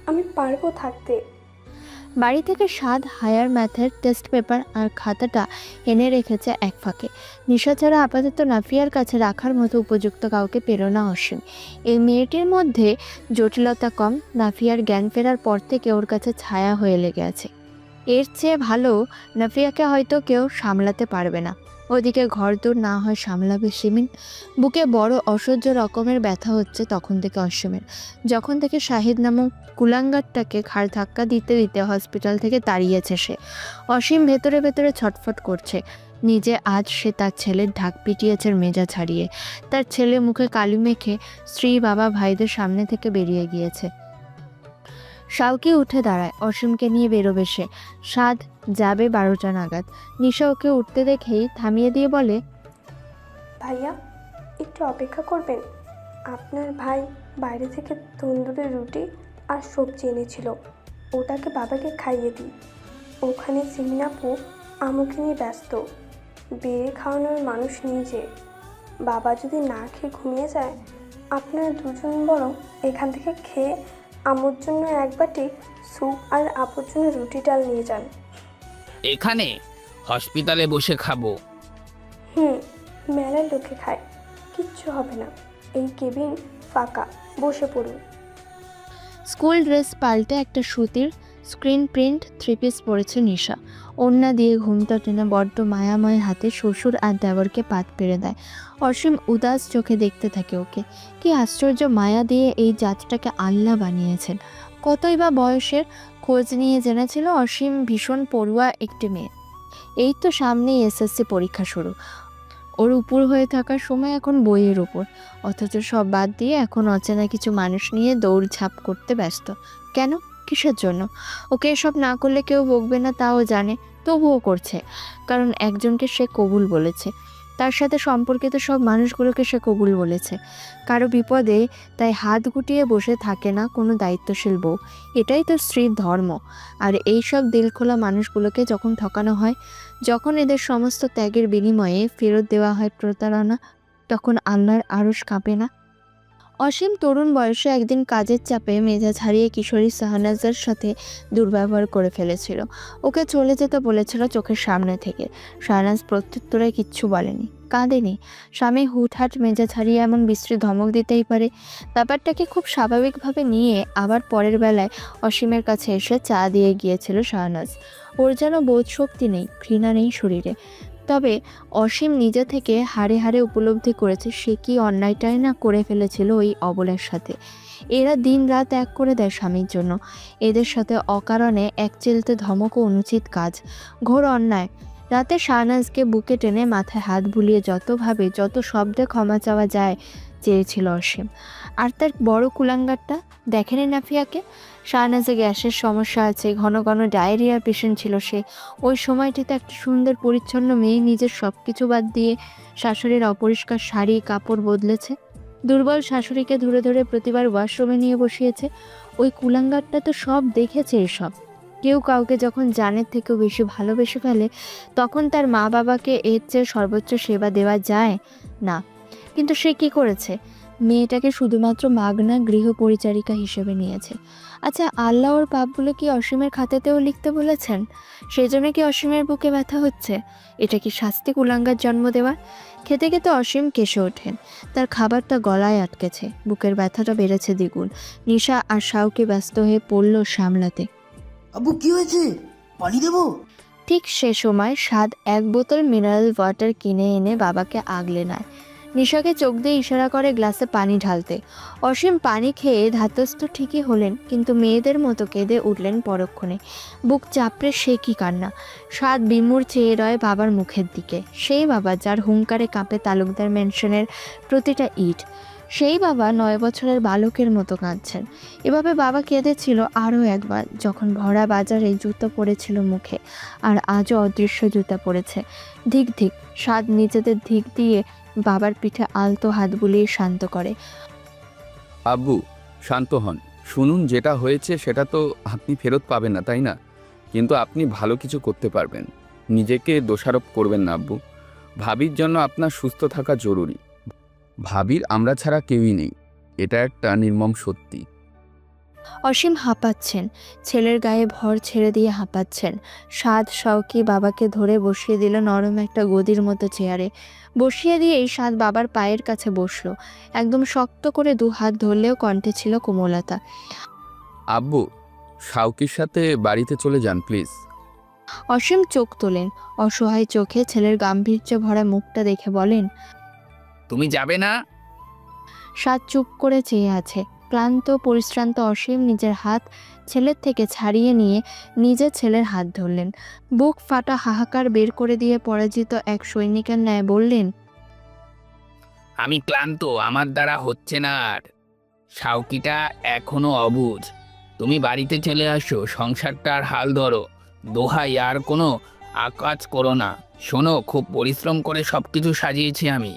আমি পারবো থাকতে। বাড়ি থেকে স্বাদ হায়ার ম্যাথের টেস্ট পেপার আর খাতাটা এনে রেখেছে এক ফাঁকে। নিশা ছাড়া আপাতত নাফিয়ার কাছে রাখার মতো উপযুক্ত কাউকে পেল না অসীম। এই মেয়েটির মধ্যে জটিলতা কম, নাফিয়ার জ্ঞান ফেরার পর থেকে ওর কাছে ছায়া হয়ে লেগে আছে। এর চেয়ে ভালো নাফিয়াকে হয়তো কেউ সামলাতে পারবে না। ওদিকে ঘরদোর না হয় সামলাবে সিমিন। বুকে বড় অসহ্য রকমের ব্যথা হচ্ছে তখন থেকে অসীমের, যখন থেকে শাহিদ নামক কুলাঙ্গারটাকে ঘাড় ধাক্কা দিতে দিতে হসপিটাল থেকে তাড়িয়েছে সে। অসীম ভেতরে ভেতরে ছটফট করছে। নিজে আজ সে তার ছেলের ঢাক পিটিয়েছে মেজাজ হারিয়ে। তার ছেলে মুখে কালি মেখে স্ত্রী বাবা ভাইদের সামনে থেকে বেরিয়ে গিয়েছে। শাওকি উঠে দাঁড়ায়, অসীমকে নিয়ে বেরোবে সে। স্বাদ যাবে 12টা নাগাদ। নিশা ওকে উঠতে দেখেই থামিয়ে দিয়ে বলে, ভাইয়া একটু অপেক্ষা করবেন, আপনার ভাই বাইরে থেকে তন্দুরি রুটি আর সবজি এনেছিল, ওটাকে বাবাকে খাইয়ে দিই। ওখানে সিমিনাপু আমুকে নিয়ে ব্যস্ত, বেড়ে খাওয়ানোর মানুষ নেই যে। বাবা যদি না খেয়ে ঘুমিয়ে যায়, আপনারা দুজন বরং এখান থেকে খেয়ে আমুর জন্য এক বাটি স্যুপ আর আপুর জন্য রুটি ডাল নিয়ে যান। এখানে হসপিটালে বসে খাবো? মেলার লোকে খায়, কিচ্ছু হবে না। এই কেবিন ফাঁকা, বসে পড়ুন। স্কুল ড্রেস পাল্টে একটা সুতির স্ক্রিন প্রিন্ট 3 পিস পরেছে নিশা। ওড়না দিয়ে ঘুমটা টেনে বড্ড মায়াময় হাতে শ্বশুর আর দেবরকে পাত পেরে দেয়। অসীম উদাস চোখে দেখতে থাকে ওকে। কি আশ্চর্য মায়া দিয়ে এই জাতটাকে আল্লাহ বানিয়েছেন। কতই বা বয়সের, খোঁজ নিয়ে জেনেছিল অসীম ভীষণ পড়ুয়া একটি মেয়ে। এই তো সামনেই এসএসসি পরীক্ষা শুরু। ওর উপর হয়ে থাকার সময় এখন বইয়ের উপর, অথচ সব বাদ দিয়ে এখন অচেনা কিছু মানুষ নিয়ে দৌড়ঝাঁপ করতে ব্যস্ত। কেন? কিসের জন্য? ওকে এসব না করলে কেউ বকবে না তাও জানে, তবুও করছে, কারণ একজনকে সে কবুল বলেছে। তার সাথে সম্পর্কিত সব মানুষগুলোকে সে কবুল বলেছে। কারো বিপদে তাই হাত গুটিয়ে বসে থাকে না কোনো দায়িত্বশীল বউ। এটাই তো স্ত্রীর ধর্ম। আর এইসব দিলখোলা মানুষগুলোকে যখন ঠকানো হয়, যখন এদের সমস্ত ত্যাগের বিনিময়ে ফেরত দেওয়া হয় প্রতারণা, তখন আল্লাহর আরশ কাঁপে না? অসীম তরুণ বয়সে একদিন কাজের চাপে মেজাজ হারিয়ে কিশোরী শাহনাজের সাথে দুর্ব্যবহার করে ফেলেছিল। ওকে চলে যেতে বলেছিল চোখের সামনে থেকে। শাহনাজ প্রত্যুত্তরে কিচ্ছু বলেনি, কাঁদেনি। স্বামী হুটহাট মেজাজ হারিয়ে এমন বিশ্রী ধমক দিতেই পারে। ব্যাপারটাকে খুব স্বাভাবিকভাবে নিয়ে আবার পরের বেলায় অসীমের কাছে এসে চা দিয়ে গিয়েছিল শাহনাজ। ওর যেন বোধ শক্তি নেই, ঘৃণা নেই শরীরে। তবে অসীম নিজে থেকে হাড়ে হাড়ে উপলব্ধি করেছে সে কি অন্যায়টাই না করে ফেলেছিল ওই অবলার সাথে। এরা দিন রাত এক করে দেয় স্বামীর জন্য। এদের সাথে অকারণে এক চিলতে ধমকও অনুচিত কাজ, ঘোর অন্যায়। রাতে শাহনাজকে বুকে টেনে মাথায় হাত বুলিয়ে যতভাবে যত শব্দে ক্ষমা চাওয়া যায় চেয়েছিল অসীম। আর তার বড় কুলাঙ্গারটা দেখেনি নাফিয়াকে? শাহনাজে গ্যাসের সমস্যা আছে, ঘন ঘন ডায়রিয়ার পেশেন্ট ছিল সে। ওই সময়টিতে একটা সুন্দর পরিচ্ছন্ন মেয়ে নিজের সব কিছু বাদ দিয়ে শাশুড়ির অপরিষ্কার শাড়ি কাপড় বদলেছে। দুর্বল শাশুড়িকে ধরে ধরে প্রতিবার ওয়াশরুমে নিয়ে বসিয়েছে। ওই কুলাঙ্গারটা তো সব দেখেছে এসব। কেউ কাউকে যখন জানের থেকেও বেশি ভালোবেসে ফেলে, তখন তার মা বাবাকে এর চেয়ে সর্বোচ্চ সেবা দেওয়া যায় না। কিন্তু সে কি করেছে? মেয়েটাকে শুধুমাত্র মাগনা গৃহ পরিচারিকা হিসেবে নিয়েছে। আচ্ছা, আল্লাহ ওর পাপগুলো কি অসীমের খাতাতেও লিখতে বলেছেন? সেজন্য কি অসীমের বুকে ব্যথা হচ্ছে? এটা কি শাস্তি কুলাঙ্গার জন্ম দেওয়ার? খেতে খেতে অসীম কেসে ওঠেন। তার খাবারটা গলায় আটকেছে, বুকের ব্যথাটা বেড়েছে দ্বিগুণ। নিশা আর শাওকে ব্যস্ত হয়ে পড়ল সামলাতে। আব্বু কি হয়েছে? পানি দেবো? ঠিক সে সময় সাদ এক বোতল মিনারেল ওয়াটার কিনে এনে বাবাকে আগলে নেয়। নিশাকে চোখ দিয়ে ইশারা করে গ্লাসে পানি ঢালতে। অসীম পানি খেয়ে ধাতস্থ ঠিকই হলেন, কিন্তু মেয়েদের মতো কেঁদে উঠলেন পরক্ষণে। বুক চাপড়ে সে কি কান্না! সাদ বিমূঢ় চেয়ে রয় বাবার মুখের দিকে। সেই বাবা যার হুঙ্কারে কাঁপে তালুকদার ম্যানশনের প্রতিটা ইট। সেই বাবা 9 বছরের বালকের মতো কাঁদছেন। এভাবে বাবা কেঁদেছিল আরও একবার, যখন ভরা বাজারে জুতো পড়েছিল মুখে, আর আজও অদৃশ্য জুতা পড়েছে। ধিক ধিক! সাদ নিজেদের ধিক দিয়ে বাবার পিঠে আলতো হাত বুলিয়ে শান্ত করে। আব্বু শান্ত হন, শুনুন, যেটা হয়েছে সেটা তো আপনি ফেরত পাবেন না, তাই না? কিন্তু আপনি ভালো কিছু করতে পারবেন। নিজেকে দোষারোপ করবেন না আব্বু। ভাবির জন্য আপনার সুস্থ থাকা জরুরি। ভাবির আমরা ছাড়া কেউই নেই, এটা একটা নির্মম সত্যি। অসীম হাঁপাচ্ছেন, ছেলের গায়ে ভর ছেড়ে দিয়ে হাঁপাচ্ছেন। সাদ শাওকি বাবাকে ধরে বসিয়ে দিল নরম একটা গদির মতো চেয়ারে। বসিয়ে দিয়ে এই সাদ বাবার পায়ের কাছে বসলো। একদম শক্ত করে 2 হাত ধরলেও কণ্ঠে ছিল কোমলতা। আব্বু, শাওকির সাথে বাড়িতে চলে যান প্লিজ। অসীম চোখ তোলেন, অসহায় চোখে ছেলের গাম্ভীর্য ভরা মুখটা দেখে বলেন, তুমি যাবে না? সাদ চুপ করে চেয়ে আছে। ক্লান্ত পরিশ্রান্ত অসীম নিজের হাত ছেলের থেকে ছাড়িয়ে নিয়ে নিজের ছেলের হাত ধরলেন। বুক ফাটা হাহাকার বের করে দিয়ে পরাজিত এক সৈনিকের ন্যায় বললেন, আমি ক্লান্ত, আমার দ্বারা হচ্ছে না আর। শাওকিটা এখনো অবুঝ। তুমি বাড়িতে চলে আসো, সংসারটার হাল ধরো। দোহাই, আর কোনো আকাজ করো না। শোনো, খুব পরিশ্রম করে সব কিছু সাজিয়েছি আমি।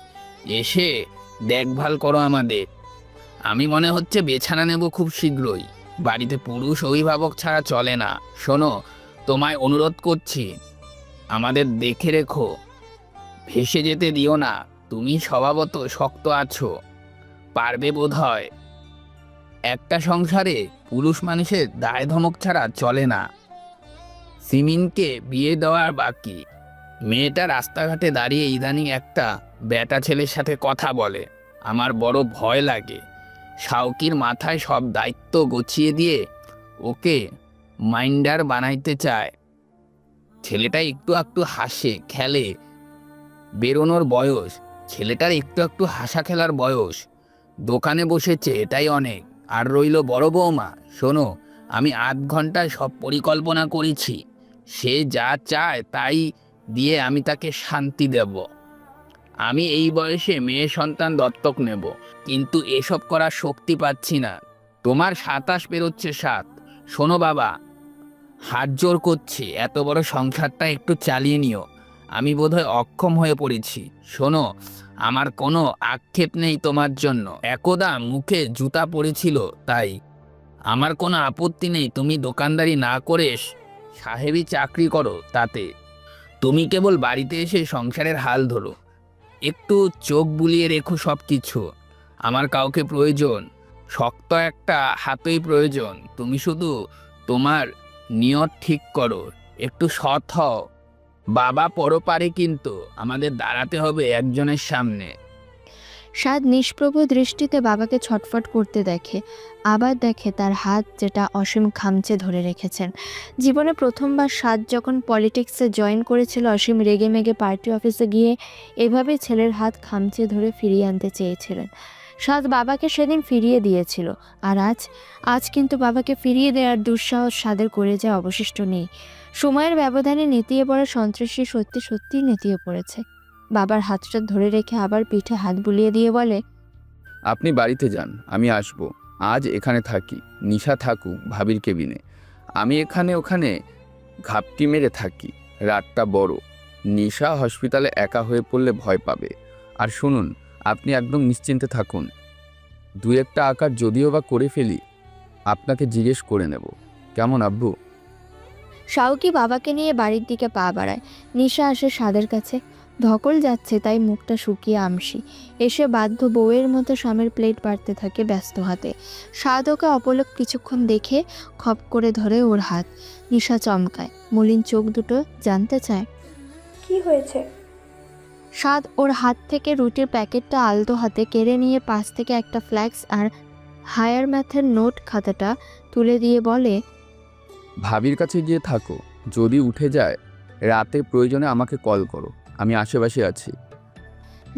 এসে দেখভাল করো আমাদের। আমি মনে হচ্ছে বেছানা নেব খুব শীঘ্রই। বাড়িতে পুরুষ অভিভাবক ছাড়া চলে না। শোনো, তোমায় অনুরোধ করছি, আমাদের দেখে রেখো। ভেসে যেতে দিও না। তুমি স্বভাবত শক্ত আছো, পারবে বোধ হয়। একটা সংসারে পুরুষ মানুষের দায় ধমক ছাড়া চলে না। সিমিনকে বিয়ে দেওয়ার বাকি। মেয়েটা রাস্তাঘাটে দাঁড়িয়ে ইদানিং একটা বেটা ছেলের সাথে কথা বলে। আমার বড় ভয় লাগে। শাওকির মাথায় সব দায়িত্ব গছিয়ে দিয়ে ওকে মাইন্ডার বানাইতে চায়। ছেলেটা একটু একটু হাসে খেলে, বেরোনোর বয়স। ছেলেটার একটু একটু হাসা খেলার বয়স। দোকানে বসেছে, এটাই অনেক। আর রইল বড় বৌমা, শোনো, আমি 8 ঘন্টায় সব পরিকল্পনা করেছি। সে যা চায় তাই দিয়ে আমি তাকে শান্তি দেব। আমি এই বয়সে মেয়ে সন্তান দত্তক নেব, কিন্তু এসব করার শক্তি পাচ্ছি না। তোমার 27 পেরোচ্ছে 7। শোনো বাবা, হাত জোর করছি, এত বড় সংসারটা একটু চালিয়ে নিও। আমি বোধহয় অক্ষম হয়ে পড়েছি। শোনো, আমার কোনো আক্ষেপ নেই তোমার জন্য, একদা মুখে জুতা পড়েছিল তাই। আমার কোনো আপত্তি নেই তুমি দোকানদারি না করে সাহেবি চাকরি করো, তাতে। তুমি কেবল বাড়িতে এসে সংসারের হাল ধরো, একটু চোখ বুলিয়ে রেখো সব কিছু। আমার কাউকে প্রয়োজন, শক্ত একটা হাতই প্রয়োজন। তুমি শুধু তোমার নিয়ত ঠিক করো, একটু সৎ হও। বাবা পরপারে, কিন্তু আমাদের দাঁড়াতে হবে একজনের সামনে। সাদ নিষ্প্রভ দৃষ্টিতে বাবাকে ছটফট করতে দেখে, আবার দেখে তার হাত যেটা অসীম খামচে ধরে রেখেছেন। জীবনে প্রথমবার সাদ যখন পলিটিক্সে জয়েন করেছিল, অসীম রেগে মেগে পার্টি অফিসে গিয়ে এভাবে ছেলের হাত খামচে ধরে ফিরিয়ে আনতে চেয়েছিলেন। সাদ বাবাকে সেদিন ফিরিয়ে দিয়েছিল, আর আজ কিন্তু বাবাকে ফিরিয়ে দেওয়ার দুঃসাহস সাদের করে যায় অবশিষ্ট নেই। সময়ের ব্যবধানে নেতিয়ে পড়া সন্ত্রাসী সত্যি সত্যিই নেতিয়ে পড়েছে। বাবার হাতটা ধরে রেখে আবার পিঠে হাত বুলিয়ে দিয়ে বলে, আপনি বাড়িতে যান, আমি আসব। আজ এখানে থাকি, নিশা থাকুক ভাবির কেবিনে। আমি এখানে ওখানে ঘাপটি মেরে থাকি। রাতটা বড়, নিশা হসপিটালে একা হয়ে পড়লে ভয় পাবে। আর শুনুন, আপনি একদম নিশ্চিন্তে থাকুন। 2-1টা আকার যদিও বা করে ফেলি, আপনাকে জিজ্ঞেস করে নেব। কেমন আব্বু? শাউকি বাবাকে নিয়ে বাড়ির দিকে পা বাড়ায়। নিশা আসে সাদের কাছে, ধকল যাচ্ছে তাই মুখটা শুকিয়ে আমসি। এসে বাধ্য বউয়ের মতো স্বামীর প্লেট বাড়তে থাকে ব্যস্ত হাতে। সাদ ওকে অপলক কিছুক্ষণ দেখে খপ করে ধরে ওর হাত। নিশা চমকায়, মলিন চোখ দুটো জানতে চায়। কি হয়েছে? সাদ ওর হাত থেকে রুটির প্যাকেটটা আলতো হাতে কেড়ে নিয়ে পাশ থেকে একটা ফ্ল্যাক্স আর হায়ার ম্যাথের নোট খাতাটা তুলে দিয়ে বলে, ভাবির কাছে গিয়ে থাকো, যদি উঠে যায় রাতে প্রয়োজনে আমাকে কল করো, আমি আশেপাশে আছি।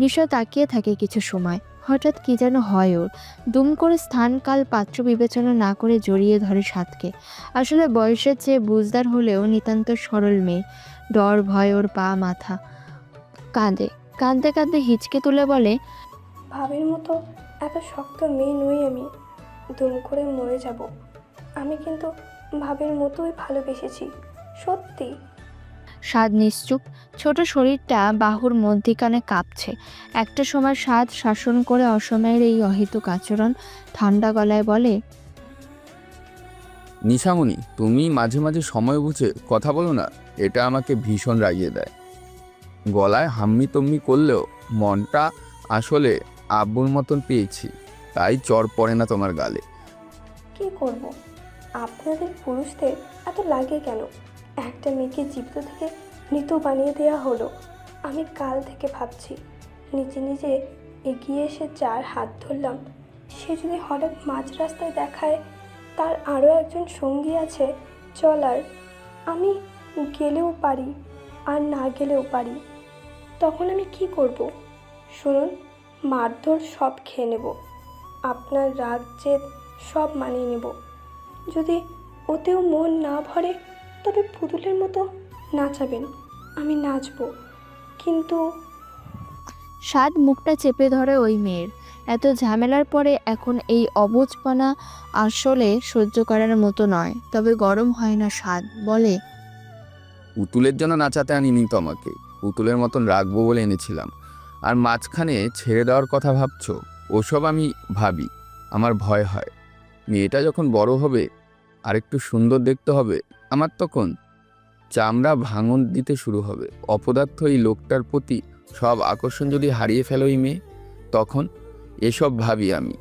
নিশা তাকিয়ে থাকে কিছু সময়। হঠাৎ কি যেন হয় ওর। দুম করে স্থান কাল পাত্র বিবেচনা না করে জড়িয়ে ধরে সাদকে। আসলে বয়সের চেয়ে বুঝদার হলেও নিতান্ত সরল মেয়ে। ডর ভয় ওর পা মাথা। কাঁদে, কাঁদতে কাঁদতে হিচকে তুলে বলে, ভাবের মতো এত শক্ত মেয়ে নই আমি, দুম করে মরে যাব। আমি কিন্তু ভাবের মতোই ভালোবেসেছি, সত্যি। সাদ নিশ্চুপ, ছোট শরীরটা বাহুর মধ্যিখানে কাঁপছে। একটা সময় সাদ শাসন করে অসময়ের এই অহেতুক আচরণ ঠান্ডা গলায় বলে, নিশামণি, তুমি মাঝে মাঝে সময় বুঝে কথা বলো না, এটা আমাকে ভীষণ রাগিয়ে দেয়। গলায় হাম্মি তম্মি করলেও মনটা আসলে আব্বুর মতন পেয়েছি, তাই চর পড়ে না তোমার গালে। কি করব? আপনাদের পুরুষদের এত লাগে কেন? একটা মেয়েকে জীবিত থেকে মৃত বানিয়ে দেওয়া হলো। আমি কাল থেকে ভাবছি, নিজে নিজে এগিয়ে এসে যার হাত ধরলাম, সে যদি হঠাৎ মাঝ রাস্তায় দেখায় তার আরও একজন সঙ্গী আছে চলার, আমি গেলেও পারি আর না গেলেও পারি, তখন আমি কি করব? শুনুন, মারধর সব খেয়ে নেব, আপনার রাগ জেদ সব মানিয়ে নেব। যদি ওতেও মন না ভরে তবে পুতুলের মতো নাচাবেন, আমি নাচবো, কিন্তু সাদ মুখটা চেপে ধরে ওই মেয়ের। এত ঝামেলার পরে এখন এই অবুঝপনা আসলে সহ্য করার মতো নয়। তবে গরম হয় না সাদ, বলে, পুতুলের জন্য নাচাতে আনিনি তো আমাকে, পুতুলের মতন রাখবো বলে এনেছিলাম। আর মাঝখানে ছেড়ে দেওয়ার কথা ভাবছো, ওসব আমি ভাবি, আমার ভয় হয়। মেয়েটা যখন বড় হবে আর একটু সুন্দর দেখতে হবে, আমার তখন চামড়া ভাঙন দিতে শুরু হবে। অপদার্থ এই লোকটার প্রতি সব আকর্ষণ যদি হারিয়ে ফেলো এই মেয়ে, তখন এসব ভাবি আমি।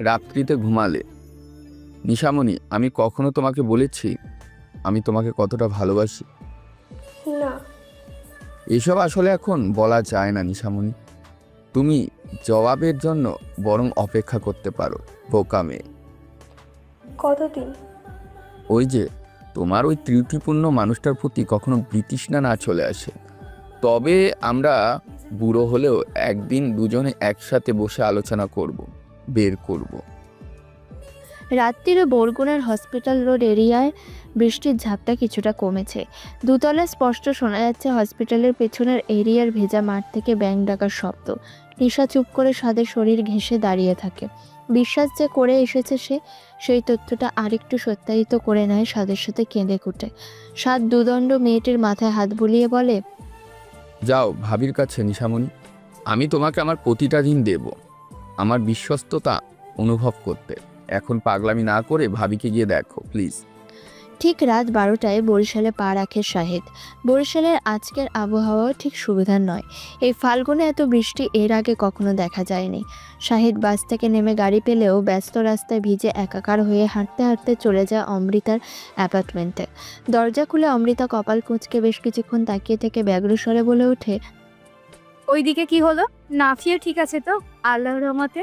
রাত্রিতে ঘুমালে, নিশামণি, আমি কখনো তোমাকে বলেছি আমি তোমাকে কতটা ভালোবাসি? না। এসব আসলে এখন বলা যায় না নিশামণি। তুমি জবাবের জন্য বরং অপেক্ষা করতে পারো, বোকা মেয়ে। কতদিন? ওই যে তোমার ওই ত্রুটিপূর্ণ মানুষটার প্রতি কখনো বিতৃষ্ণা না চলে আসে, তবে আমরা বুড়ো হলেও একদিন দুজনে একসাথে বসে আলোচনা করব, বের করব। রাত্রিরে বরগুনার হসপিটাল রোড এরিয়ায় বৃষ্টির ঝাপটা কিছুটা কমেছে। দুতলায় স্পষ্ট শোনা যাচ্ছে হসপিটালের পেছনের এরিয়ার ভেজা মাঠ থেকে ব্যাঙ ডাকার শব্দ। নিশা চুপ করে সাদের শরীর ঘেঁষে দাঁড়িয়ে থাকে। বিশ্বাস যে করে এসেছে সে, সেই তথ্যটা আরেকটু সত্যায়িত করে নেয় সাদের সাথে কেঁদে কুটে। সাদ দুদণ্ড মেয়েটির মাথায় হাত বুলিয়ে বলে, যাও ভাবির কাছে নিশামণি, আমি তোমাকে আমার প্রতিটা দিন দেব আমার বিশ্বস্ততা অনুভব করতে। এখন পাগলামি না করে ভাবিকে গিয়ে দেখো প্লিজ। ঠিক রাত 12টায় বরিশালে পা রাখে শাহেদ। বরিশালের আজকের আবহাওয়া ঠিক সুবিধার নয়। এই ফাল্গুনে এত বৃষ্টি এর আগে কখনো দেখা যায়নি। শাহেদ বাস থেকে নেমে গাড়ি পেলেও ব্যস্ত রাস্তায় ভিজে একাকার হয়ে হাঁটতে হাঁটতে চলে যায় অমৃতার অ্যাপার্টমেন্টে। দরজা খুলে অমৃতা কপাল কুঁচকে বেশ কিছুক্ষণ তাকিয়ে থেকে ব্যগ্র স্বরে বলে ওঠে, ওইদিকে কি হলো? নাফিয়া ঠিক আছে তো আল্লাহর রহমতে?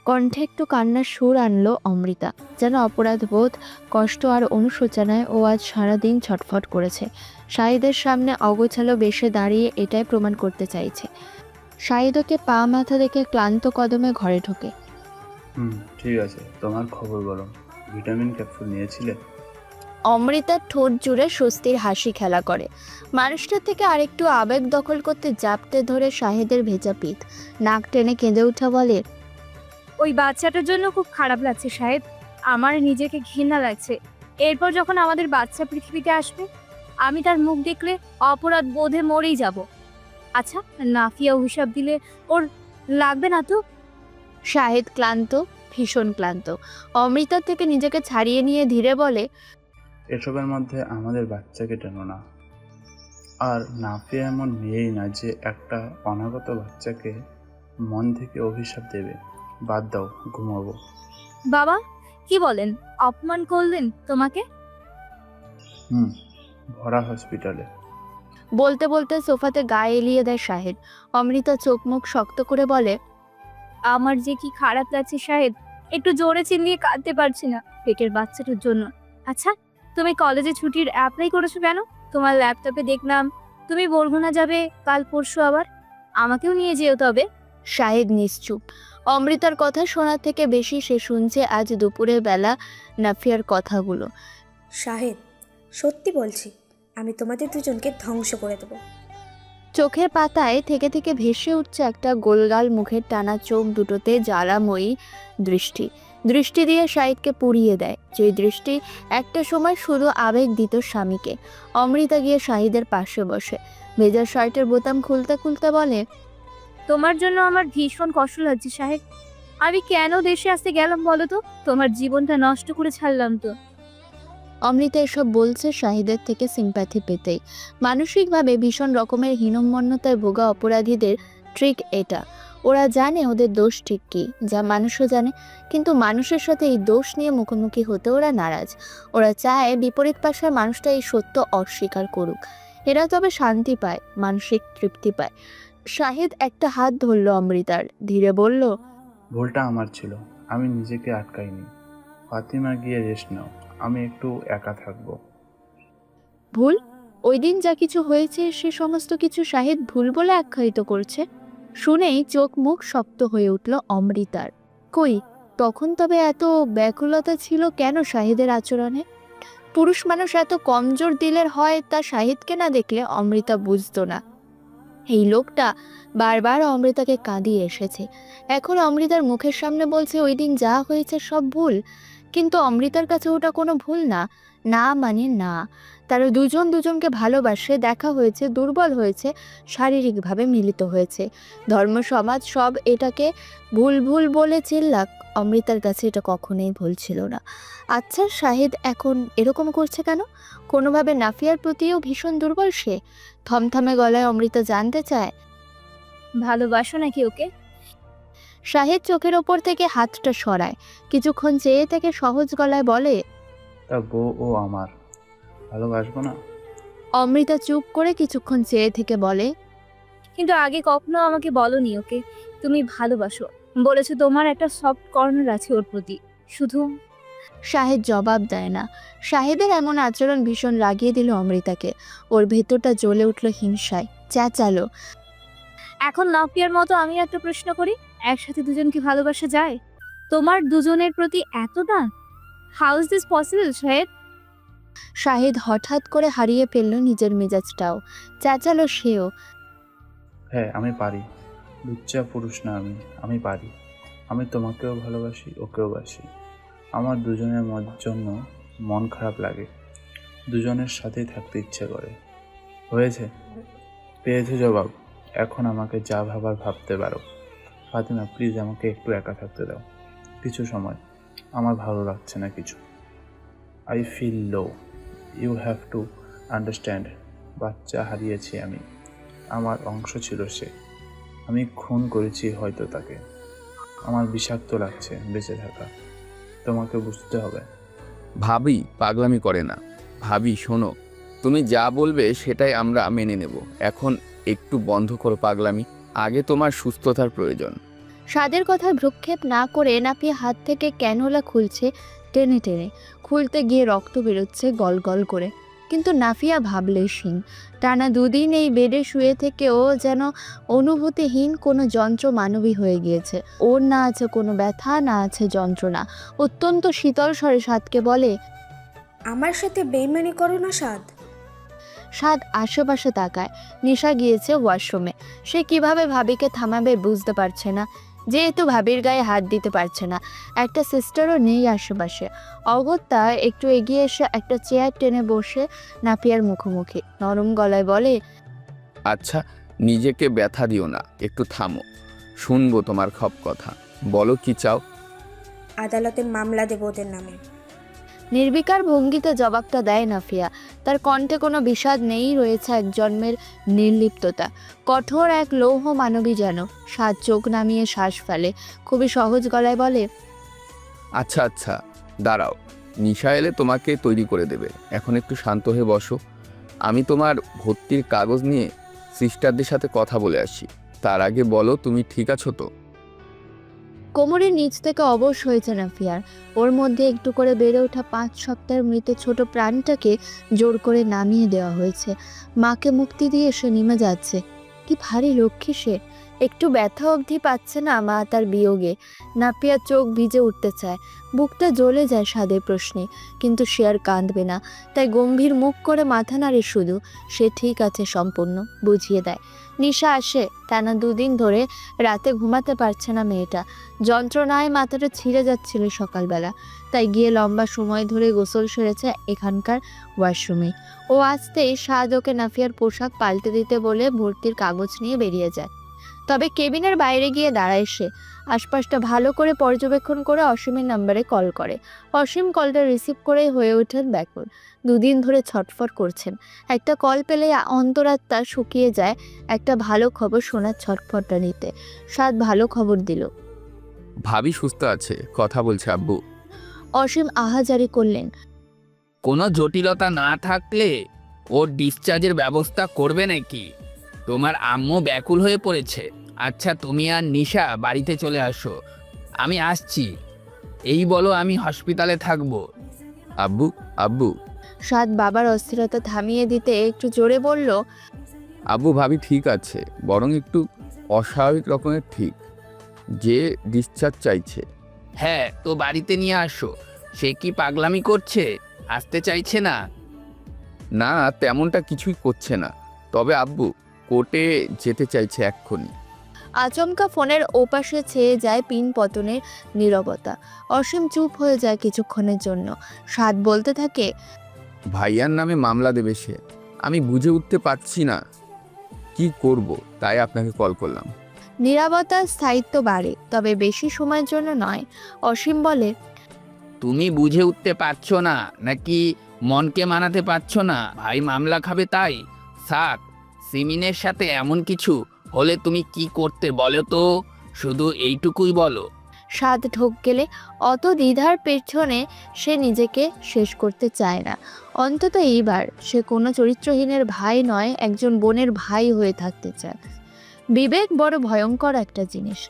কণ্ঠে একটু কান্নার সুর আনলো অমৃতা। যেন অপরাধ বোধ, কষ্ট আর অনুশোচনায় ও আজ সারাদিন ছটফট করেছে। শাহিদের সামনে অগোছালো বেশে দাঁড়িয়ে এটাই প্রমাণ করতে চাইছে। শাহিদ ওকে পা মাথা দেখে ক্লান্ত কদমে ঘরে ঢোকে। ঠিক আছে, তোমার খবর বলো, ভিটামিন ক্যাপসুল নিয়েছিলে? অমৃতার ঠোঁট জুড়ে স্বস্তির হাসি খেলা করে। মানুষটা থেকে আরেকটু আবেগ দখল করতে জাপটে ধরে শাহিদের ভেজা পিঠ নাক টেনে কেঁদে উঠা বলে, ওই বাচ্চাটার জন্য খুব খারাপ লাগছে সাহেব। আমার নিজেকে ঘৃণা লাগছে। এরপর যখন আমাদের বাচ্চা পৃথিবীতে আসবে, আমি তার মুখ দেখলে অপরাধ বোধে মরেই যাব। আচ্ছা, নাফিয়া অভিশাপ দিলে ওর লাগবে না তো? শাহিদ ক্লান্ত, ভীষণ ক্লান্ত। অমৃতা থেকে নিজেকে ছাড়িয়ে নিয়ে ধীরে বলে, এসবের মধ্যে আমাদের বাচ্চাকে টেনো না। আর নাফিয়া এমন মেয়েই না যে একটা অনাগত বাচ্চাকে মন থেকে অভিশাপ দেবে। বাদ দাও, ঘুমাবো। বাবা কি বলেন? অপমান করলেন তোমাকে? ভরা হসপিটালে। বলতে বলতে সোফাতে গায়ে এলিয়ে দেয় শাহিদ। অমৃতা চোখ মুখ শক্ত করে বলে, আমার যে কি খারাপ লাগছে সাহেব, একটু জোরে চিল্লিয়ে কাঁদতে পারছি না পেটের বাচ্চাটার জন্য। আচ্ছা, তুমি কলেজে ছুটির অ্যাপ্লাই করেছো কেন? তোমার ল্যাপটপে দেখলাম তুমি বরগুনা যাবে কাল পরশু, আবার আমাকেও নিয়ে যেও তবে। শাহিদ নিশ্চুপ। অমৃতার কথা শোনার থেকে বেশি সে শুনছে আজ দুপুরের বেলা নাফিয়ার কথাগুলো। শাহেদ, সত্যি বলছি, আমি তোমাদের দুজনকে ধ্বংস করে দেবো। চোখের পাতায় থেকে থেকে ভেসে উঠছে একটা গোলগাল মুখের টানা চোখ দুটোতে জ্বালাময়ী দৃষ্টি। দৃষ্টি দিয়ে শাহিদকে পুড়িয়ে দেয়, যে দৃষ্টি একটা সময় শুধু আবেগ দিত স্বামীকে। অমৃতা গিয়ে শাহিদের পাশে বসে ভেজা শার্টের বোতাম খুলতে খুলতে বলে, তোমার জন্য আমার ভীষণ কষ্ট লাগছে সাহেব। আমি কেন দেশে আসতে গেলাম বলো তো? তোমার জীবনটা নষ্ট করে ছাড়লাম তো। অমৃতা এসব বলছে শাহিদের থেকে সিম্প্যাথি পেতেই। মানসিকভাবে ভীষণ রকমের হীনমন্যতায় ভোগা অপরাধীদের ট্রিক এটা। ওরা জানে ওদের দোষ ঠিক কী, যা মানুষও জানে, কিন্তু মানুষের সাথে এই দোষ নিয়ে মুখোমুখি হতে ওরা নারাজ। ওরা চায় বিপরীত পাশের মানুষটা এই সত্য অস্বীকার করুক। এরা তবে শান্তি পায়, মানসিক তৃপ্তি পায়। শাহিদ একটা হাত ধরল অমৃতার, ধীরে বলল, ভুলটা আমার ছিল, আমি নিজেকে আটকাইনি। ফাতিমা গিয়ে রেস্ট নাও, আমি একটু একা থাকবো। ভুল? ওই দিন যা কিছু হয়েছে সে সমস্ত কিছু শাহিদ ভুল বলে আখ্যায়িত করছে। শুনেই চোখ মুখ শক্ত হয়ে উঠল অমৃতার। কই, তখন তবে এত ব্যাকুলতা ছিল কেন শাহিদের আচরণে? পুরুষ মানুষ এত কমজোর দিলের হয় তা শাহিদকে না দেখলে অমৃতা বুঝতো না। এই লোকটা বারবার অমৃতাকে কাঁদিয়ে এসেছে, এখন অমৃতার মুখের সামনে বলছে ওই দিন যা হয়েছে সব ভুল। কিন্তু অমৃতার কাছে ওটা কোনো ভুল না। না মানে না। তারা দুজন দুজনকে ভালোবাসে, দেখা হয়েছে, দুর্বল হয়েছে, শারীরিকভাবে মিলিত হয়েছে। ধর্ম সমাজ সব এটাকে ভুল ভুল বলে চিল্লাক, অমৃতার কাছে এটা কখনোই ভুল ছিল না। আচ্ছা, শাহিদ এখন এরকম করছে কেন? কোনোভাবে নাফিয়ার প্রতিও ভীষণ দুর্বল সে? থমথমে গলায় অমৃতা জানতে চায়, ভালোবাসো নাকি ওকে? শাহিদ চোখের ওপর থেকে হাতটা সরায়, কিছুক্ষণ চেয়ে থেকে সহজ গলায় বলে, তা বউ ও আমার, ভালোবাসবো না? অমৃতা চুপ করে কিছুক্ষণ চেয়ে থেকে বলে, কিন্তু আগে কখনো আমাকে বলনি ওকে তুমি ভালোবাসো। বলেছো তোমার একটা সফট কর্নার আছে ওর প্রতি, শুধু। শাহিদ জবাব দেয় না। শাহিদের এমন আচরণ ভীষণ রাগিয়ে দিল অমৃতাকে। ওর ভেতরটা জ্বলে উঠল হিংসায়, চেঁচালো, এখন নাফিয়ার মতো আমি একটা প্রশ্ন করি, একসাথে দুজনকে ভালোবাসা যায়? তোমার দুজনের প্রতি এত টান? How is this possible Shahed? Shahid হঠাৎ করে হারিয়ে ফেলল নিজের মেজাজটাও, চেঁচালো সেও। হ্যাঁ আমি পারি, লুচ্চা পুরুষ না আমি পারি। আমি তোমাকেও ভালোবাসি, ওকেও বাসি। আমার দুজনের জন্য মন খারাপ লাগে, দুজনের সাথেই থাকতে ইচ্ছে করে। হয়েছে, পেয়েছে জবাব। এখন আমাকে যা ভাবার ভাবতে পারো। ফাতিমা প্লিজ আমাকে একটু একা থাকতে দাও কিছু সময়, আমার ভালো লাগছে না কিছু। I feel low, you have to understand. বাচ্চা হারিয়েছি আমি, আমার অংশ ছিল সে। আমি খুন করেছি হয়তো তাকে। আমার বিষাক্ত লাগছে বেঁচে থাকা, তোমাকে বুঝতে হবে। ভাবি পাগলামি করে না। ভাবি শোনো, তুমি যা বলবে সেটাই আমরা মেনে নেব। এখন একটু বন্ধ করো পাগলামি, আগে তোমার সুস্থতার প্রয়োজন। স্বাদের কথা ভ্রুক্ষেপ না করে নাপিয়া হাত থেকে ক্যানোলা খুলছে টেনে টেনে। খুলতে গিয়ে রক্ত বেরোচ্ছে গল গল করে। কিন্তু নাফিয়া ভাবলেশহীন। টানা দুদিন এই বেডে শুয়ে থেকেও যেন অনুভূতিহীন কোনো যন্ত্র মানবী হয়ে গিয়েছে। ওর না আছে কোনো ব্যথা, না আছে যন্ত্রণা। অত্যন্ত শীতল স্বরে সাদকে বলে, আমার সাথে বেইমানি করো না সাদ। সাদ আশেপাশে তাকায়। নিশা গিয়েছে ওয়াশরুমে। সে কিভাবে ভাবিকে থামাবে বুঝতে পারছে না, যেহেতু ভাবির গায়ে হাত দিতে পারছে না। একটা সিস্টারও নেই আশেপাশে। অগত্যা একটু এগিয়ে এসে একটা চেয়ার টেনে বসে নাপিয়ার মুখোমুখি নরম গলায় বলে, আচ্ছা নিজেকে ব্যথা দিও না, একটু থামো, শুনবো তোমার সব কথা। বলো কি চাও? আদালতে মামলা দেব ওদের নামে। নির্বিকার ভঙ্গিতে জবাবটা দেয় নাফিয়া। তার কণ্ঠে কোনো বিষাদ নেই, রয়েছে এক জন্মের নির্লিপ্ততা। কঠোর এক লৌহ মানবী যেন। সাত চোখ নামিয়ে শ্বাস ফেলে, খুবই সহজ গলায় বলে, আচ্ছা আচ্ছা দাঁড়াও, নিশা এলে তোমাকে তৈরি করে দেবে। এখন একটু শান্ত হয়ে বসো। আমি তোমার ভর্তির কাগজ নিয়ে সিস্টারদের সাথে কথা বলে আসি। তার আগে বলো তুমি ঠিক আছো তো? কোমরের নিচ থেকে অবশ হয়েছে নাফিয়ার। ওর মধ্যে একটু করে বেড়ে ওঠা 5 সপ্তাহের মৃত ছোট প্রাণটাকে জোর করে নামিয়ে দেওয়া হয়েছে। মাকে মুক্তি দিয়ে সে নেমে যাচ্ছে। কি ভারী লক্ষ্মী সে। একটু ব্যথা অবধি পাচ্ছে না মা তার বিয়োগে। নাপিয়ার চোখ ভিজে উঠতে চায়, বুকটা জ্বলে যায় স্বাদের প্রশ্নে। কিন্তু সে আর কাঁদবে না, তাই গম্ভীর মুখ করে মাথা নাড়ে শুধু। সে ঠিক আছে সম্পূর্ণ, বুঝিয়ে দেয়। নিশা আসে। টানা 2 দিন ধরে রাতে ঘুমাতে পারছে না মেয়েটা। যন্ত্রণায় মাথাটা ছিঁড়ে যাচ্ছিল সকালবেলা, তাই গিয়ে লম্বা সময় ধরে গোসল সেরেছে এখানকার ওয়াশরুমে। ও আসতেই সাদ ওকে নাফিয়ার পোশাক পাল্টে দিতে বলে ভর্তির কাগজ নিয়ে বেরিয়ে যায়। তবে কেবিনের বাইরে গিয়ে দাঁড়ায় সে। আশপাশটা ভালো করে পর্যবেক্ষণ করে অসীমের নম্বরে কল করে। অসীম কলটা রিসিভ করেই হয়ে ওঠেন ব্যাকুল। 2 দিন ধরে ছটফট করছেন। একটা কল পেলে অন্তরাত্মা শুকিয়ে যায় একটা ভালো খবর শোনার ছটফটটা নিতে। সাদ ভালো খবর দিল। ভাবি সুস্থ আছে, কথা বলছে আব্বু। অসীম আহাজারি করলেন, কোনো জটিলতা না থাকলে ওর ডিসচার্জের ব্যবস্থা করবে নাকি? তোমার আম্মু ব্যাকুল হয়ে পড়েছে। আচ্ছা তুমি আর নিশা বাড়িতে চলে আসো, আমি আসছি। এই বলো আমি হসপিটালে থাকবো। আব্বু আব্বু সাদ বাবার অস্থিরতা থামিয়ে দিতে একটু জোরে বলল, আব্বু ভাবি ঠিক আছে, বরং একটু অস্বাভাবিক রকমের ঠিক, যে ডিসচার্জ চাইছে। হ্যাঁ তো বাড়িতে নিয়ে আসো। সে কি পাগলামি করছে, আসতে চাইছে না? না তেমনটা কিছুই করছে না, তবে আব্বু কোর্টে যেতে চাইছে এক্ষুনি। আচমকা ফোনের ওপাশে ছেয়ে যায় পিন পতনের নীরবতা। অসীম চুপ হয়ে যায় কিছুক্ষণের জন্য। সাদ বলতে থাকে, ভাইয়ার নামে মামলা দেবে সে। আমি বুঝে উঠতে পারছি না কি করব, তাই আপনাকে কল করলাম। নীরবতার স্থায়িত্ব বাড়ে, তবে বেশি সময়ের জন্য নয়। অসীম বলে, তুমি বুঝে উঠতে পারছো না নাকি মনকে মানাতে পারছো না ভাই মামলা খাবে তাই? সাক সিমিনের সাথে এমন কিছু হলে তুমি কি করতে বলো তো, শুধু এইটুকুই বলো। সাদ ঢোক গেলে অত দ্বিধার পেছনে সে নিজেকে শেষ করতে চায় না। অন্তত এইবার সে কোনো চরিত্রহীনের ভাই নয়, একজন বোনের ভাই হয়ে থাকতে চায়। বিবেক বড় ভয়ঙ্কর একটা জিনিস।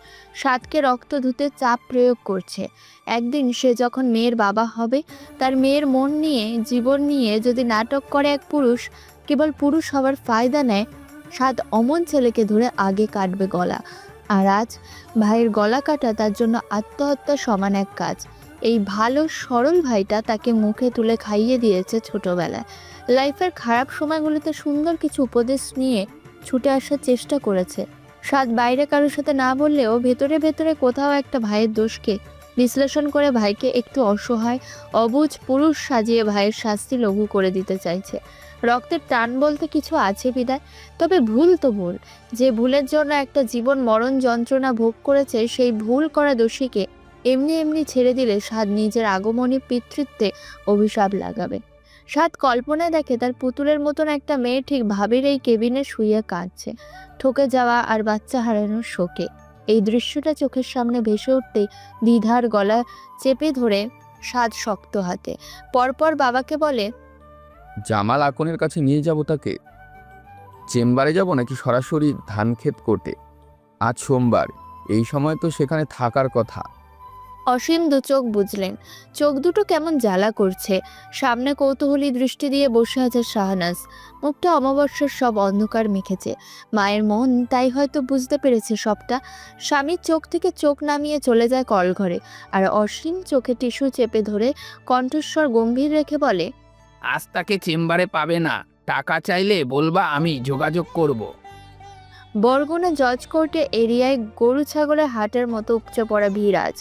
সাদকে রক্ত ধুতে চাপ প্রয়োগ করছে। একদিন সে যখন মেয়ের বাবা হবে, তার মেয়ের মন নিয়ে, জীবন নিয়ে যদি নাটক করে এক পুরুষ, কেবল পুরুষ হওয়ার ফায়দা নেয়, সাদ অমন ছেলেকে ধরে আগে কাটবে গলা। আর আজ ভাইয়ের গলা কাটা তার জন্য আত্মহত্যা সমান এক কাজ। এই ভালো সরল ভাইটা তাকে মুখে তুলে খাইয়ে দিয়েছে ছোটবেলায়। লাইফের খারাপ সময়গুলোতে সুন্দর কিছু উপদেশ নিয়ে ছুটে আসার চেষ্টা করেছে। সাদ বাইরে কারোর সাথে না বললেও ভেতরে ভেতরে কোথাও একটা ভাইয়ের দোষকে বিশ্লেষণ করে ভাইকে একটু অসহায় অবুঝ পুরুষ সাজিয়ে ভাইয়ের শাস্তি লঘু করে দিতে চাইছে। রক্তের টান বলতে কিছু আছে বিদায়, তবে ভুল তো ভুল। যে ভুলের জন্য একটা জীবন মরণ যন্ত্রণা ভোগ করেছে, সেই ভুল করা দোষীকে এমনি এমনি ছেড়ে দিলে সাদ নিজের আগমনী পিতৃত্বে অভিশাপ লাগাবে। সাদ কল্পনায় দেখে তার পুতুলের মতন একটা মেয়ে ঠিক ভাবির এই কেবিনে শুয়ে কাঁদছে, ঠকে যাওয়া আর বাচ্চা হারানোর শোকে। এই দৃশ্যটা চোখের সামনে ভেসে উঠতেই দ্বিধার গলা চেপে ধরে সাদ শক্ত হাতে পরপর বাবাকে বলে, জামাল আকনের কাছে নিয়ে যাব তাকে? চেম্বারে যাব নাকি সরাসরি ধানক্ষেত কোর্টে? আজ সোমবার, এই সময় তো সেখানে থাকার কথা। অসীম দু চোখ বুঝলেন, চোখ দুটো কেমন জ্বালা করছে। সামনে কৌতূহলী দৃষ্টি দিয়ে বসে আছে শাহনাজ, মুখটা অমাবস্যার সব অন্ধকার মেখেছে। মায়ের মন তাই হয়তো বুঝতে পেরেছে সবটা। স্বামীর চোখ থেকে চোখ নামিয়ে চলে যায় কলঘরে, আর অসীম চোখে টিস্যু চেপে ধরে কণ্ঠস্বর গম্ভীর রেখে বলে, আজ তাকে চেম্বারে পাবে না, টাকা চাইলে বলবা, আমি যোগাযোগ করব। বরগুনা জজ কোর্টে এরিয়ায় গরু ছাগলের হাটের মতো উপচে পড়া ভিড় আজ।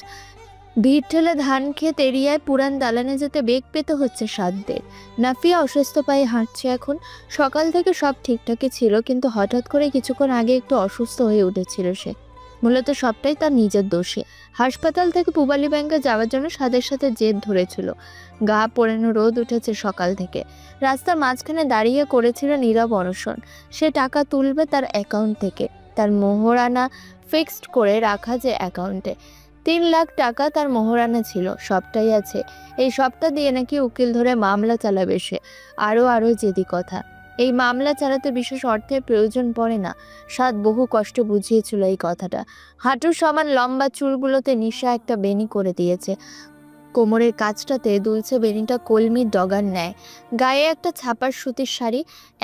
ভিড় ঠেলে ধান ক্ষেত এরিয়ায় পুরান দালানে যেতে বেগ পেতে হচ্ছে সাধ্যের। নাফিয়া অসুস্থ পায়ে হাঁটছে এখন। সকাল থেকে সব ঠিকঠাকই ছিল, কিন্তু হঠাৎ করে কিছুক্ষণ আগে একটু অসুস্থ হয়ে উঠেছিল সে। মূলত সবটাই তার নিজের দোষে। হাসপাতাল থেকে পূবালী ব্যাংকে যাওয়ার জন্য সাদের সাথে জেদ ধরেছিল। গা পোড়ানো রোদ উঠেছে সকাল থেকে। রাস্তার মাঝখানে দাঁড়িয়ে করেছিল নীরব অনশন। সে টাকা তুলবে তার অ্যাকাউন্ট থেকে, তার মোহরানা ফিক্সড করে রাখা যে অ্যাকাউন্টে। 3 লাখ টাকা তার মোহরানা ছিল, সবটাই আছে। এই সবটা দিয়ে নাকি উকিল ধরে মামলা চালাবে সে। আরও জেদি কথা। এই মামলা চালাতে বিশেষ অর্থের প্রয়োজন পড়ে না। সাদ বহু কষ্ট বুঝিয়েছিল এই কথাটা। হাঁটুর সমান লম্বা চুলগুলোতে নিশা একটা বেনি করে দিয়েছে। কোমরের কাছটাতে দুলছে বেনিটা কলমির ডগার ন্যায়। গায়ে একটা ছাপার সুতির শাড়ি,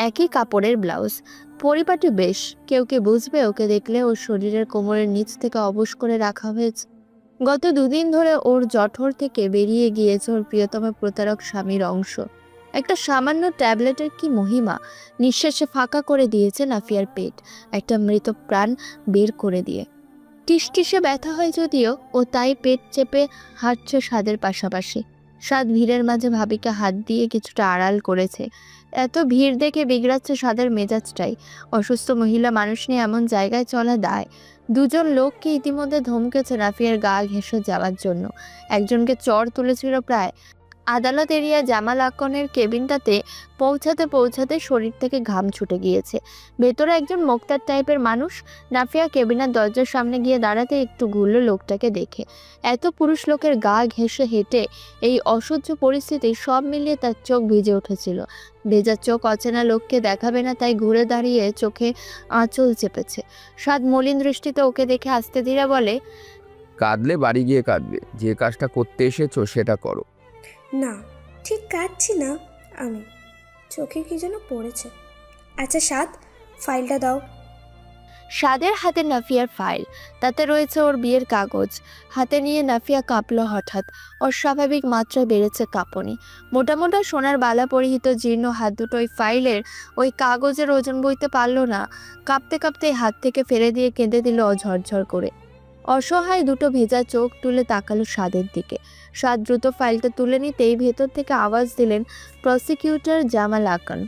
একই কাপড়ের ব্লাউজ। পরিপাটি বেশ। কেউ বুঝবে ওকে দেখলে ওর শরীরের কোমরের নিচ থেকে অবশ করে রাখা হয়েছে। গত 2 দিন ধরে ওর জঠর থেকে বেরিয়ে গিয়েছে ওর প্রিয়তম প্রতারক স্বামীর অংশ। একটা সামান্য ট্যাবলেটের কি মহিমা! নিঃশ্বাসে ফাঁকা করে দিয়েছে নাফিয়ার পেট, একটা মৃত প্রাণ বের করে দিয়ে। টিসটিসে ব্যথা হয় যদিও, ও তাই পেট চেপে হাঁটছে সাদের পাশাপাশি। সাদ ভিড়ের মাঝে ভাবিকে হাত দিয়ে কিছুটা আড়াল করেছে। এত ভিড় দেখে বিগড়াচ্ছে সাদের মেজাজটাই। অসুস্থ মহিলা মানুষ নিয়ে এমন জায়গায় চলা দায়। 2জন লোককে ইতিমধ্যে ধমকেছে নাফিয়ার গা ঘেঁষে যাওয়ার জন্য। একজনকে চড় তুলেছিল প্রায়। আদালত এরিয়া জামাল আকনের কেবিনটাতে পৌঁছাতে শরীর থেকে ঘাম ছুটে গিয়েছে। ভেতরে একজন মোক্তার টাইপের মানুষ। নাফিয়া কেবিনের দরজার সামনে গিয়ে দাঁড়াতে একটু ঘুরল লোকটাকে দেখে। এত পুরুষ লোকের গা ঘেঁষে হেঁটে এই অসহ্য পরিস্থিতি সব মিলিয়ে তার চোখ ভিজে উঠেছিল। ভেজা চোখ অচেনা লোককে দেখাবে না, তাই ঘুরে দাঁড়িয়ে চোখে আঁচল চেপেছে। সাদ মলিন দৃষ্টিতে ওকে দেখে আস্তে ধীরে বলে, কাঁদলে বাড়ি গিয়ে কাঁদবে, যে কাজটা করতে এসেছো সেটা করো। না, ঠিক কাটছি না আমি, চোখে কি যেন পড়েছে। আচ্ছা সাদ, ফাইলটা দাও। সাদের হাতে নাফিয়ার ফাইল, তাতে রয়েছে ওর বিয়ের কাগজ। হাতে নিয়ে নাফিয়া কাঁপল হঠাৎ। অস্বাভাবিক মাত্রায় বেড়েছে কাঁপুনি। মোটা মোটা সোনার বালা পরিহিত জীর্ণ হাত দুটো ওই ফাইলের ওই কাগজের ওজন বইতে পারল না। কাঁপতে কাঁপতে হাত থেকে ফেলে দিয়ে কেঁদে দিল ঝরঝর করে। অসহায় দুটো ভেজা চোখ তুলে তাকালো সাদের দিকে। সাদ দ্রুত ফাইলটা তুলে নিতেই ভেতর থেকে আওয়াজ দিলেন প্রসিকিউটর জামাল আকান।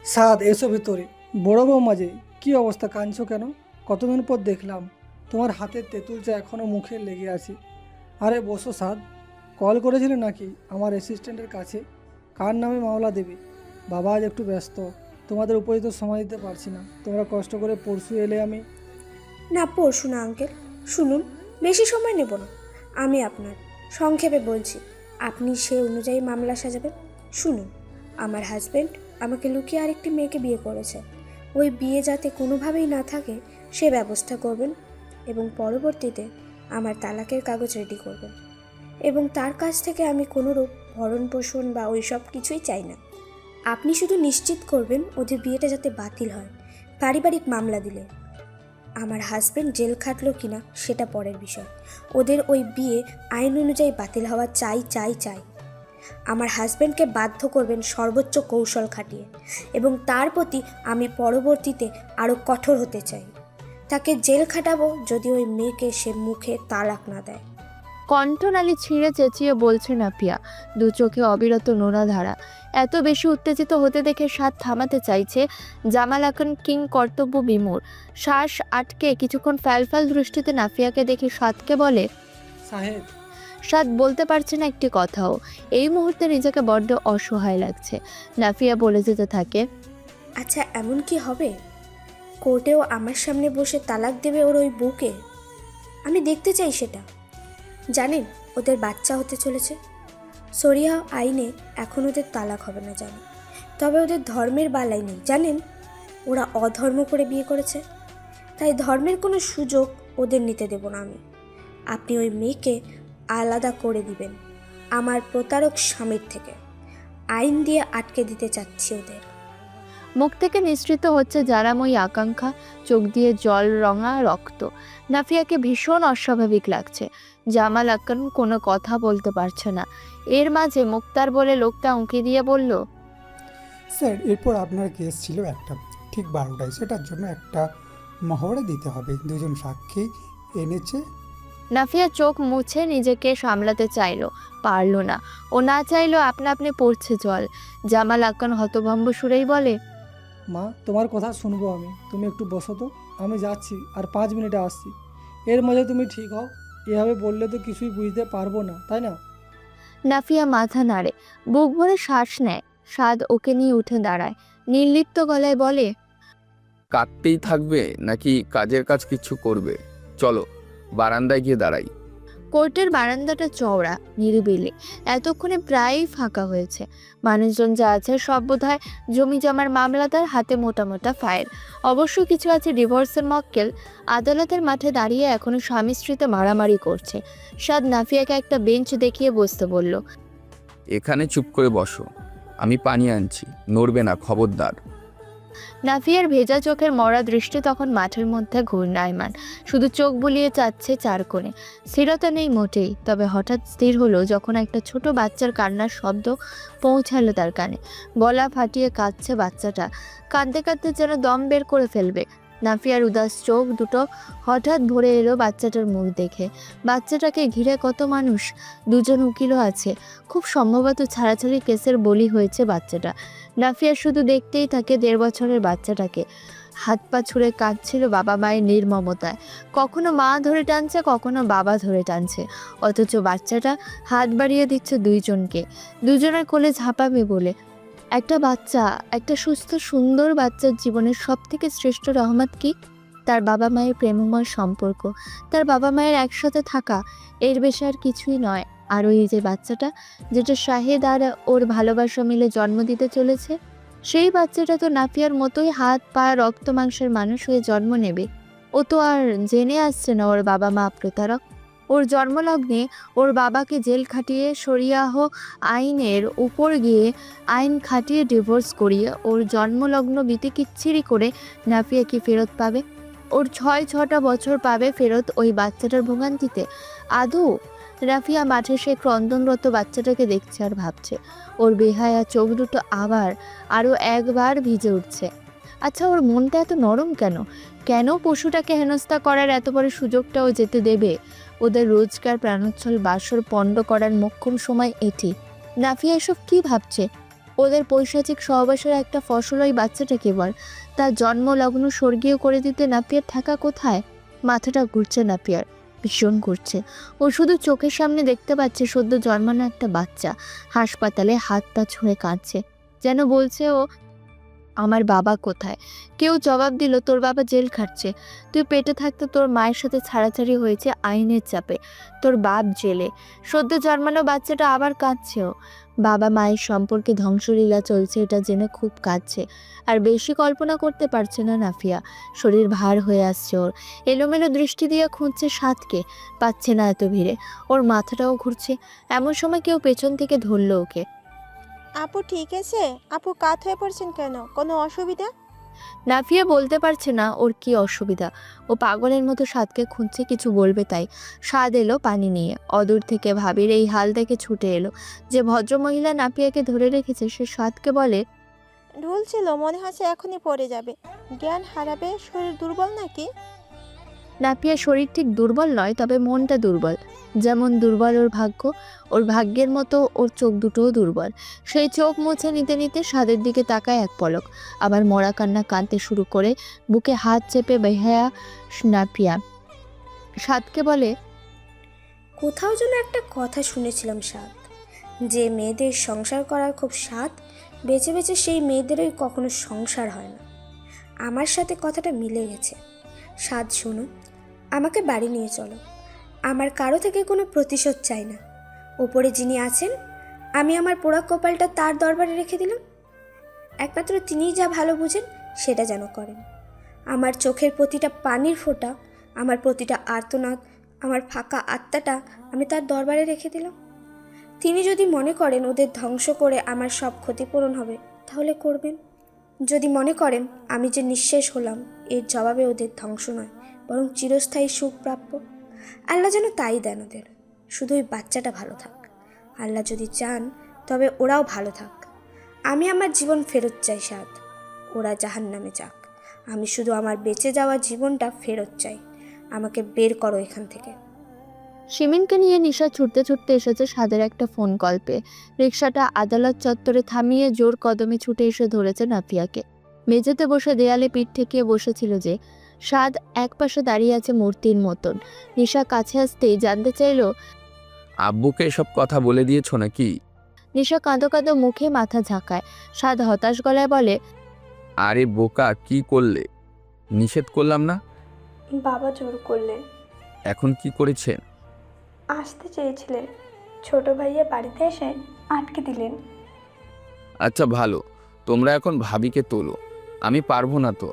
সাদ, এসো ভেতরে। বড় বৌমা যে, কী অবস্থা, কাঁদছো কেন? কতদিন পর দেখলাম তোমার হাতের তেঁতুল চা এখনও মুখে লেগে আছে। আরে বসো সাদ। কল করেছিলে নাকি আমার অ্যাসিস্ট্যান্টের কাছে? কার নামে মামলা দেবে? বাবা আজ একটু ব্যস্ত, তোমাদের উপরে তো সময় দিতে পারছি না। তোমরা কষ্ট করে পরশু এলে। আমি না, পরশু না আঙ্কেল। শুনুন, বেশি সময় নেব না। আমি আপনার সংক্ষেপে বলছি, আপনি সে অনুযায়ী মামলা সাজাবেন। শুনুন, আমার হাজব্যান্ড আমাকে লুকিয়ে আরেকটি মেয়েকে বিয়ে করেছে। ওই বিয়ে যাতে কোনোভাবেই না থাকে সে ব্যবস্থা করবেন, এবং পরবর্তীতে আমার তালাকের কাগজ রেডি করবেন। এবং তার কাছ থেকে আমি কোনোরূপ ভরণ পোষণ বা ওই সব কিছুই চাই না। আপনি শুধু নিশ্চিত করবেন ওদের বিয়েটা যাতে বাতিল হয় পারিবারিক মামলা দিলে। আমার হাজবেন্ড জেল খাটলো কিনা সেটা পরের বিষয়। ওদের ওই বিয়ে আইন অনুযায়ী বাতিল হওয়া চাই চাই চাই। আমার হাজবেন্ডকে বাধ্য করবেন সর্বোচ্চ কৌশল খাটিয়ে, এবং তার প্রতি আমি পরবর্তীতে আরও কঠোর হতে চাই। তাকে জেল খাটাবো যদি ওই মেয়েকে সে মুখে তালাক না দেয়। কণ্ঠনালী ছিঁড়ে চেঁচিয়ে বলছে নাফিয়া, দু চোখে অবিরত নোনা ধারা। এত বেশি উত্তেজিত হতে দেখে সাদ থামাতে চাইছে। জামাল এখন কিং কর্তব্য বিমূঢ়। শ্বাস আটকে কিছুক্ষণ ফ্যালফ্যাল দৃষ্টিতে নাফিয়াকে দেখে সাদকে বলে, সাহেব, সাদ বলতে পারছে না একটি কথাও। এই মুহূর্তে নিজেকে বড্ড অসহায় লাগছে। নাফিয়া বলে যেতে থাকে, আচ্ছা, এমন কি হবে কোর্টেও আমার সামনে বসে তালাক দেবে ওর ওই বউকে? আমি দেখতে চাই সেটা। জানেন ওদের বাচ্চা হতে চলেছে। শরিয়া আইনে এখন ওদের তালাক হবে না জানি, তবে ওদের ধর্মের বালাই নেই জানেন। ওরা অধর্ম করে বিয়ে করেছে, তাই ধর্মের কোনো সুযোগ ওদের নিতে দেব না আমি। আপনি ওই মেয়েকে আলাদা করে দিবেন আমার প্রতারক স্বামীর থেকে। আইন দিয়ে আটকে দিতে চাচ্ছি ওদের। মুখ থেকে নিঃসৃত হচ্ছে জারাময়ী আকাঙ্ক্ষা, চোখ দিয়ে জল রঙা রক্ত। নাফিয়াকে ভীষণ অস্বাভাবিক লাগছে। জামাল আক্কান কোনো কথা বলতে পারছে না। এর মাঝে মুক্তার বলে লোকটা উঁকি দিয়ে বলল, স্যার, এরপর আপনার কেস ছিল একটা, ঠিক 12টায়। সেটার জন্য একটা মহড়া দিতে হবে। দুজন সাক্ষী এনেছে। নাফিয়া চোখ মুছে নিজেকে সামলাতে চাইলো, পারল না। ও না চাইলেও আপনা আপনি পড়ছে জল। জামাল আক্কান হতভম্ব সুরেই বলে, মা, তোমার কথা শুনবো আমি। তুমি একটু বসো তো, আমি যাচ্ছি, আর 5 মিনিটে আসছি। এর মাঝে তুমি ঠিক হও। এভাবে বললে তো কিছুই বুঝতে পারবো না, তাই না? নাফিয়া মাথা নাড়ে, বুক ভরে শ্বাস নেয়। সাদ ওকে নিয়ে উঠে দাঁড়ায়, নির্লিপ্ত গলায় বলে, কাঁদতেই থাকবে নাকি কাজের কাজ কিছু করবে? চলো বারান্দায় গিয়ে দাঁড়াই। কোর্টের বারান্দাটা চওড়া, নিরিবিলি। এতক্ষণে প্রায়ই ফাঁকা হয়েছে। মানুষজন যা আছে সব বোধহয় জমি জমার মামলাদার, হাতে মোটা মোটা ফাইল। অবশ্য কিছু আছে ডিভোর্সের মক্কেল। আদালতের মাঠে দাঁড়িয়ে এখনো স্বামী স্ত্রীতে মারামারি করছে। সাদ নাফিয়াকে একটা বেঞ্চ দেখিয়ে বসতে বলল, এখানে চুপ করে বসো, আমি পানি আনছি, নড়বে না, খবরদার। নাফিয়ার ভেজা চোখের মরা দৃষ্টি তখন মাঠের মধ্যে ঘূর্ণায়মান, শুধু চোখ বুলিয়ে চাচ্ছে চার কোণে। স্থিরতা নেই মোটেই। তবে হঠাৎ স্থির হলো যখন একটা ছোট বাচ্চার কান্নার শব্দ পৌঁছালো তার কানে। গলা ফাটিয়ে কাঁদছে বাচ্চাটা, কাঁদতে কাঁদতে যেন দম বের করে ফেলবে। নাফিয়ার উদাস চোখ দুটো হঠাৎ ভরে এলো বাচ্চাটার মুখ দেখে। বাচ্চাটাকে ঘিরে কত মানুষ, দুজন উকিলও আছে। খুব সম্ভবত ছাড়াছাড়ি কেসের বলি হয়েছে বাচ্চাটা। নাফিয়া শুধু দেখতেই থাকে 1.5 বছরের বাচ্চাটাকে। হাত পা ছুঁড়ে কাঁদছিল বাবা মায়ের নির্মমতায়। কখনো মা ধরে টানছে, কখনো বাবা ধরে টানছে, অথচ বাচ্চাটা হাত বাড়িয়ে দিচ্ছে দুইজনকে, দুজনের কোলে ঝাঁপাবে বলে। একটা বাচ্চা, একটা সুস্থ সুন্দর বাচ্চার জীবনের সব থেকে শ্রেষ্ঠ রহমত কি? তার বাবা মায়ের প্রেমময় সম্পর্ক, তার বাবা মায়ের একসাথে থাকা, এর বেশি আর কিছুই নয়। আর ওই যে বাচ্চাটা, যেটা শাহেদ আর ওর ভালোবাসা মিলে জন্ম দিতে চলেছে, সেই বাচ্চাটা তো নাফিয়ার মতোই হাত পা রক্ত মাংসের মানুষ হয়ে জন্ম নেবে। ও তো আর জেনে আসছে না ওর বাবা মা প্রতারক। ওর জন্মলগ্নে ওর বাবাকে জেল খাটিয়ে শরিয়াহ আইনের উপর গিয়ে আইন খাটিয়ে ডিভোর্স করিয়ে ওর জন্মলগ্ন বিতিকিচ্ছিরি করে নাফিয়া কি ফেরত পাবে? ওর 6 বছর পাবে ফেরত ওই বাচ্চাটার ভোগান্তিতে? আদৌ? রাফিয়া মাঠে সেই ক্রন্দনরত বাচ্চাটাকে দেখছে আর ভাবছে। ওর বেহায়া চোখ দুটো আরও একবার ভিজে উঠছে। আচ্ছা, ওর মনটা এত নরম কেন? কেন পশুটাকে হেনস্থা করার এত বড় সুযোগটাও যেতে দেবে? ওদের রোজকার প্রাণোচ্ছল বাসর পণ্ড করার মোক্ষম সময় এটি। নাফিয়া এসব কী ভাবছে? ওদের পৈশাচিক সহবাসের একটা ফসল ওই বাচ্চাটা কেবল। তার জন্মলগ্ন স্বর্গীয় করে দিতে নাফিয়ার থাকা কোথায়? মাথাটা ঘুরছে নাফিয়ার, ভীষণ ঘুরছে। ও শুধু চোখের সামনে দেখতে পাচ্ছে সদ্য জন্মানো একটা বাচ্চা হাসপাতালে হাত পা ছুঁড়ে কাঁদছে, যেন বলছে ও আমার বাবা কোথায়? কেউ জবাব দিল, তোর বাবা জেল খাটছে। তুই পেটে থাকতে তোর মায়ের সাথে ছাড়াছাড়ি হয়েছে আইনের চাপে। তোর বাপ জেলে। সদ্য জন্মানো বাচ্চাটা আবার কাঁদছেও। বাবা মায়ের সম্পর্কে ধ্বংসলীলা চলছে এটা জেনে খুব কাঁদছে। আর বেশি কল্পনা করতে পারছে না নাফিয়া। শরীর ভার হয়ে আসছে ওর। এলোমেলো দৃষ্টি দিয়ে খুঁজছে সাদকে, পাচ্ছে না এত ভিড়ে। ওর মাথাটাও ঘুরছে। এমন সময় কেউ পেছন থেকে ধরল ওকে। আপু ঠিক আছে? আপু কাত হয়ে পড়ছেন কেন? কোনো অসুবিধা? নাফিয়া বলতে পারছে না ওর কি অসুবিধা। ও পাগলের মতো সাদকে খুঁজছে কিছু বলবে তাই। সাদ এলো পানি নিয়ে। অদূর থেকে ভাবির এই হাল দেখে ছুটে এলো। যে ভদ্রমহিলা নাফিয়াকে ধরে রেখেছে সে সাদকে বলে, ঢুলছিল, মনে হচ্ছে এখনই পড়ে যাবে, জ্ঞান হারাবে, শরীর দুর্বল নাকি? নাফিয়ার শরীর ঠিক দুর্বল নয়, তবে মনটা দুর্বল। যেমন দুর্বল ওর ভাগ্য, ওর ভাগ্যের মতো ওর চোখ দুটোও দুর্বল। সেই চোখ মুছে নিতে নিতে সাদের দিকে তাকায় এক পলক, আবার মরা কান্না কাঁদতে শুরু করে। বুকে হাত চেপে বেহায়া নাফিয়া সাদকে বলে, কোথাও যেন একটা কথা শুনেছিলাম স্বাদ, যে মেয়েদের সংসার করার খুব স্বাদ, বেঁচে বেঁচে সেই মেয়েদেরই কখনো সংসার হয় না। আমার সাথে কথাটা মিলে গেছে। স্বাদ শোনো, আমাকে বাড়ি নিয়ে চলো। আমার কারো থেকে কোনো প্রতিশোধ চাই না। ওপরে যিনি আছেন, আমি আমার পোড়া কপালটা তার দরবারে রেখে দিলাম। একমাত্র তিনিই যা ভালো বুঝেন সেটা যেন করেন। আমার চোখের প্রতিটা পানির ফোঁটা, আমার প্রতিটা আর্তনাদ, আমার ফাঁকা আত্মাটা আমি তার দরবারে রেখে দিলাম। তিনি যদি মনে করেন ওদের ধ্বংস করে আমার সব ক্ষতিপূরণ হবে, তাহলে করবেন। যদি মনে করেন আমি যে নিঃশেষ হলাম এর জবাবে ওদের ধ্বংস নয়, বরং চিরস্থায়ী সুখ প্রাপ্য, আল্লাহ যেন তাই দেন ওদের। শুধু ওই বাচ্চাটা ভালো থাক। আল্লাহ যদি চান তবে ওরাও ভালো থাক। আমি আমার জীবন ফেরত চাই স্বাদ। ওরা জাহান্নামে যাক, আমি শুধু আমার বেঁচে যাওয়া জীবনটা ফেরত চাই। আমাকে বের করো এখান থেকে। শিমিনকে নিয়ে নিশা ছুটতে ছুটতে এসেছে সাদের একটা ফোন কল পেয়ে। রিক্সাটা আদালত চত্বরে থামিয়ে জোর কদমে ছুটে এসে ধরেছে নাফিয়াকে। মেঝেতে বসে দেয়ালে পিঠ ঠেকিয়ে বসেছিল যে। সাদ একপাশে দাঁড়িয়ে আছে মূর্তির মতন। নিশা কাছে আসতেই জানতে চাইল, আব্বুকে এসব কথা বলে দিয়েছো নাকি? নিশা কাঁদো কাঁদো মুখে মাথা ঝাঁকায়। সাদ হতাশ গলায় বলে, আরে বোকা, কি করলে? নিষেধ করলাম না? বাবা জোর করলেন। এখন কি করেছেন? আসতে চেয়েছিলেন, ছোট ভাইয়া বাড়িতে এসে আটকে দিলেন। আচ্ছা ভালো, তোমরা এখন ভাবিকে তোলো, আমি পারবো না তো।